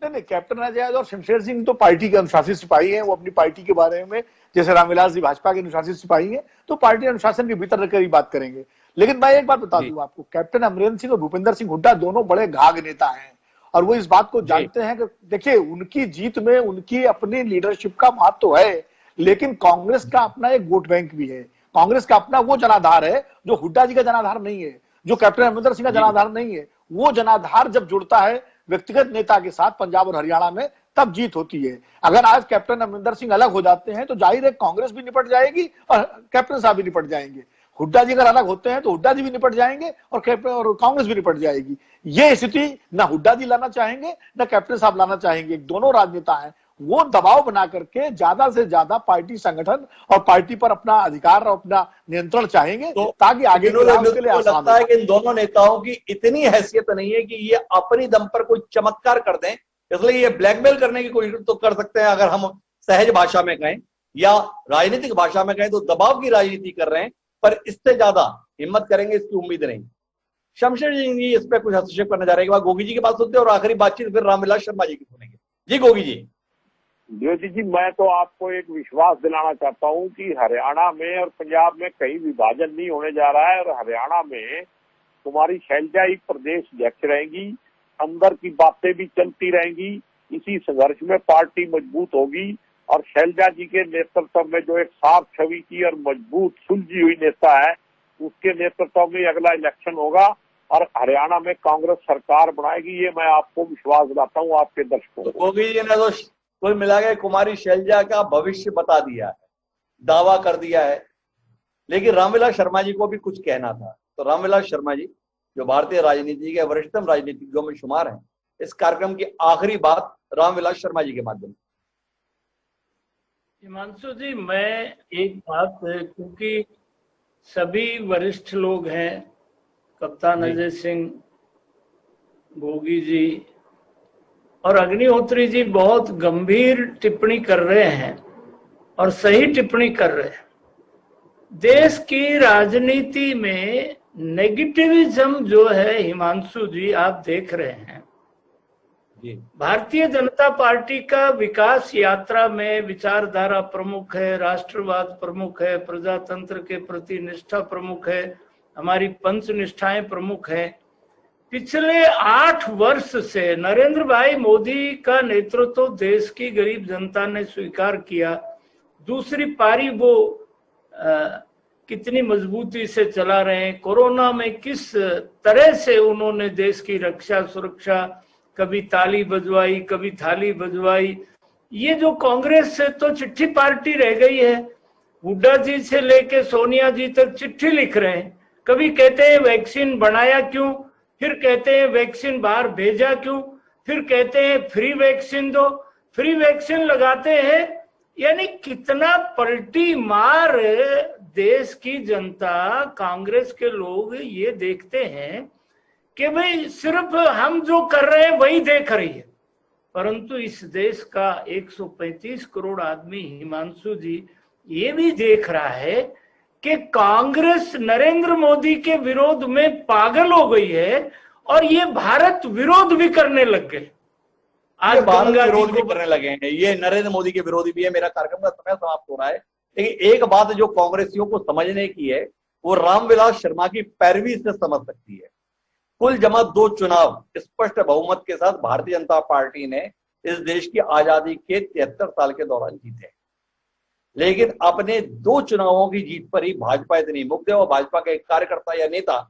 नहीं, कैप्टन अजय यादव और शमशेर सिंह तो पार्टी के अनुशासित सिपाही हैं। वो अपनी पार्टी के बारे में, जैसे रामविलास जी भाजपा के अनुशासित सिपाही हैं, तो पार्टी अनुशासन के भीतर रहकर ही बात करेंगे। लेकिन मैं एक बात बता दूं आपको, कैप्टन अमरिंदर सिंह और भूपेंद्र सिंह हुड्डा दोनों बड़े घाघ नेता हैं, और वो इस बात को जानते हैं कि देखिए उनकी जीत में उनकी अपनी लीडरशिप का महत्व तो है, लेकिन कांग्रेस का अपना एक वोट बैंक भी है। कांग्रेस का अपना वो जनाधार है जो हुड्डा जी का जनाधार नहीं है, जो कैप्टन अमरिंदर सिंह का जनाधार नहीं है। वो जनाधार जब जुड़ता है व्यक्तिगत नेता के साथ पंजाब और हरियाणा में, तब जीत होती है। अगर आज कैप्टन अमरिंदर सिंह अलग हो जाते हैं तो जाहिर है कांग्रेस भी निपट जाएगी और कैप्टन साहब भी निपट जाएंगे। हुड्डा जी अगर अलग होते हैं तो हुड्डा जी भी निपट जाएंगे और कैप्टन और कांग्रेस भी निपट जाएगी। ये स्थिति ना हुड्डा जी लाना चाहेंगे ना कैप्टन साहब लाना चाहेंगे। दोनों राजनेता हैं, वो दबाव बना करके ज्यादा से ज्यादा पार्टी संगठन और पार्टी पर अपना अधिकार और अपना नियंत्रण चाहेंगे, तो ताकि आगे के लिए आसान लगता है कि इन दोनों नेताओं की इतनी हैसियत नहीं है कि ये अपनी दम पर कोई चमत्कार कर दें, इसलिए ये ब्लैकमेल करने की कोशिश तो कर सकते हैं। अगर हम सहज भाषा में कहें या राजनीतिक भाषा में कहें तो दबाव की राजनीति कर रहे हैं, पर इससे ज्यादा हिम्मत करेंगे इसकी उम्मीद नहीं। शमशेर जी इस पर कुछ हस्तक्षेप करना चाह रहे हैं, गोगी जी की बात सुनते हैं और आखिरी बातचीत फिर रामविलास शर्मा जी की सुनेंगे। जी गोगी जी। ज्योति जी, मैं तो आपको एक विश्वास दिलाना चाहता हूं कि हरियाणा में और पंजाब में कहीं विभाजन नहीं होने जा रहा है, और हरियाणा में तुम्हारी शैलजा ही प्रदेश अध्यक्ष रहेंगी, अंदर की बातें भी चलती रहेंगी। इसी संघर्ष में पार्टी मजबूत होगी, और शैलजा जी के नेतृत्व में जो एक साफ छवि की और मजबूत सुलझी हुई नेता है, उसके नेतृत्व में अगला इलेक्शन होगा और हरियाणा में कांग्रेस सरकार बनाएगी, ये मैं आपको विश्वास दिलाता हूँ आपके दर्शकों को। गोगी जी ने तो कुल मिला के कुमारी शैलजा का भविष्य बता दिया है, दावा कर दिया है। लेकिन रामविलास शर्मा जी को भी कुछ कहना था। तो रामविलास शर्मा जी जो भारतीय राजनीति के वरिष्ठतम राजनीतिज्ञों में शुमार हैं, इस कार्यक्रम की आखिरी बात रामविलास शर्मा जी के माध्यम से। हिमांशु जी, मैं एक बात, क्योंकि सभी वरिष्ठ लोग हैं, कप्तान अजय सिंह, गोगी जी और अग्निहोत्री जी बहुत गंभीर टिप्पणी कर रहे हैं और सही टिप्पणी कर रहे हैं। देश की राजनीति में नेगेटिविज्म जो है हिमांशु जी, आप देख रहे हैं। भारतीय जनता पार्टी का विकास यात्रा में विचारधारा प्रमुख है, राष्ट्रवाद प्रमुख है, प्रजातंत्र के प्रति निष्ठा प्रमुख है, हमारी पंच निष्ठाएं प्रमुख है। पिछले 8 वर्ष से नरेंद्र भाई मोदी का नेतृत्व देश की गरीब जनता ने स्वीकार किया। दूसरी पारी वो कितनी मजबूती से चला रहे हैं। कोरोना में किस तरह से उन्होंने देश की रक्षा सुरक्षा, कभी ताली बजवाई, कभी थाली बजवाई। ये जो कांग्रेस से तो चिट्ठी पार्टी रह गई है। हुड्डा जी से लेके सोनिया जी तक चिट्ठी लिख रहे हैं। कभी कहते हैं वैक्सीन बनाया क्यों, फिर कहते हैं वैक्सीन बाहर भेजा क्यों, फिर कहते हैं फ्री वैक्सीन दो, फ्री वैक्सीन लगाते हैं। यानी कितना पलटी मार देश की जनता, कांग्रेस के लोग ये देखते हैं कि भाई सिर्फ हम जो कर रहे हैं वही देख रही है। परंतु इस देश का 135 करोड़ आदमी हिमांशु जी ये भी देख रहा है कि कांग्रेस नरेंद्र मोदी के विरोध में पागल हो गई है और ये भारत विरोध भी करने लग गए। आज भारत विरोध भी करने लगे हैं, ये नरेंद्र मोदी के विरोधी भी है। मेरा कार्यक्रम का समय समाप्त हो रहा है, लेकिन एक बात जो कांग्रेसियों को समझने की है वो रामविलास शर्मा की पैरवी से समझ सकती है। कुल जमा 2 चुनाव स्पष्ट बहुमत के साथ भारतीय जनता पार्टी ने इस देश की आजादी के 73 साल के दौरान जीते, लेकिन अपने 2 चुनावों की जीत पर ही भाजपा इतनी मुग्ध है और भाजपा के कार्यकर्ता या नेता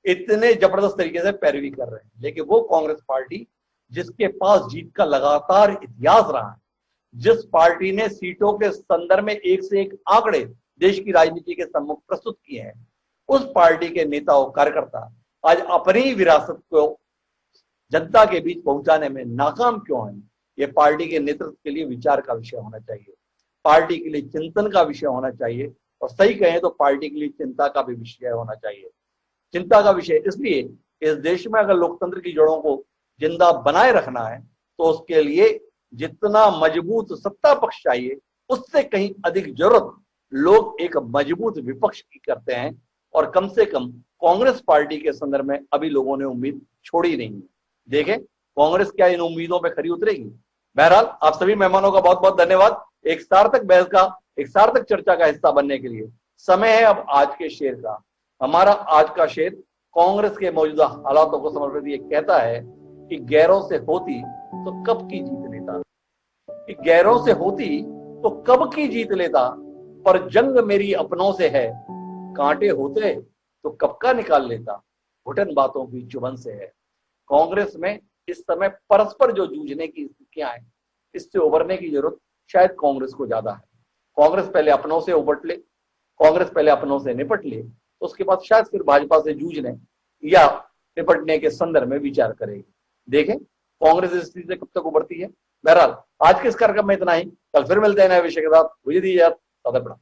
इतने जबरदस्त तरीके से पैरवी कर रहे हैं। लेकिन वो कांग्रेस पार्टी जिसके पास जीत का लगातार इतिहास रहा है, जिस पार्टी ने सीटों के संदर्भ में एक से एक आंकड़े देश की राजनीति के सम्मुख प्रस्तुत किए हैं, उस पार्टी के नेता और कार्यकर्ता आज अपनी विरासत को जनता के बीच पहुंचाने में नाकाम क्यों है? ये पार्टी के नेतृत्व के लिए विचार का विषय होना चाहिए, पार्टी के लिए चिंतन का विषय होना चाहिए, और सही कहें तो पार्टी के लिए चिंता का भी विषय होना चाहिए। चिंता का विषय इसलिए, इस देश में अगर लोकतंत्र की जड़ों को जिंदा बनाए रखना है तो उसके लिए जितना मजबूत सत्ता पक्ष चाहिए, उससे कहीं अधिक जरूरत लोग एक मजबूत विपक्ष की करते हैं। और कम से कम कांग्रेस पार्टी के संदर्भ में अभी लोगों ने उम्मीद छोड़ी नहीं है। देखें कांग्रेस क्या इन उम्मीदों पे खरी उतरेगी। बहरहाल आप सभी मेहमानों का बहुत बहुत धन्यवाद। एक सार्थक बहस का, एक सार्थक चर्चा का हिस्सा बनने के लिए समय है अब आज के शेर का। हमारा आज का शेर कांग्रेस के मौजूदा हालातों को समर्पित ये कहता है कि गैरों से होती तो कब की जीत लेता, कि गैरों से होती तो कब की जीत लेता, पर जंग मेरी अपनों से है, कांटे होते तो कब का निकाल लेता, घुटन बातों की चुभन से है। कांग्रेस में इस समय परस्पर जो जूझने की स्थितियां हैं, इससे उभरने की जरूरत शायद कांग्रेस को ज्यादा है। कांग्रेस पहले अपनों से उबट ले, कांग्रेस पहले अपनों से निपट ले, तो उसके बाद शायद फिर भाजपा से जूझने या निपटने के संदर्भ में विचार करेगी। देखें कांग्रेस इस स्थिति से कब तक उभरती है। बहरहाल आज के इस कार्यक्रम में इतना ही, कल फिर मिलते हैं नए विषय के साथ। मुझे दीजिए इजाजत।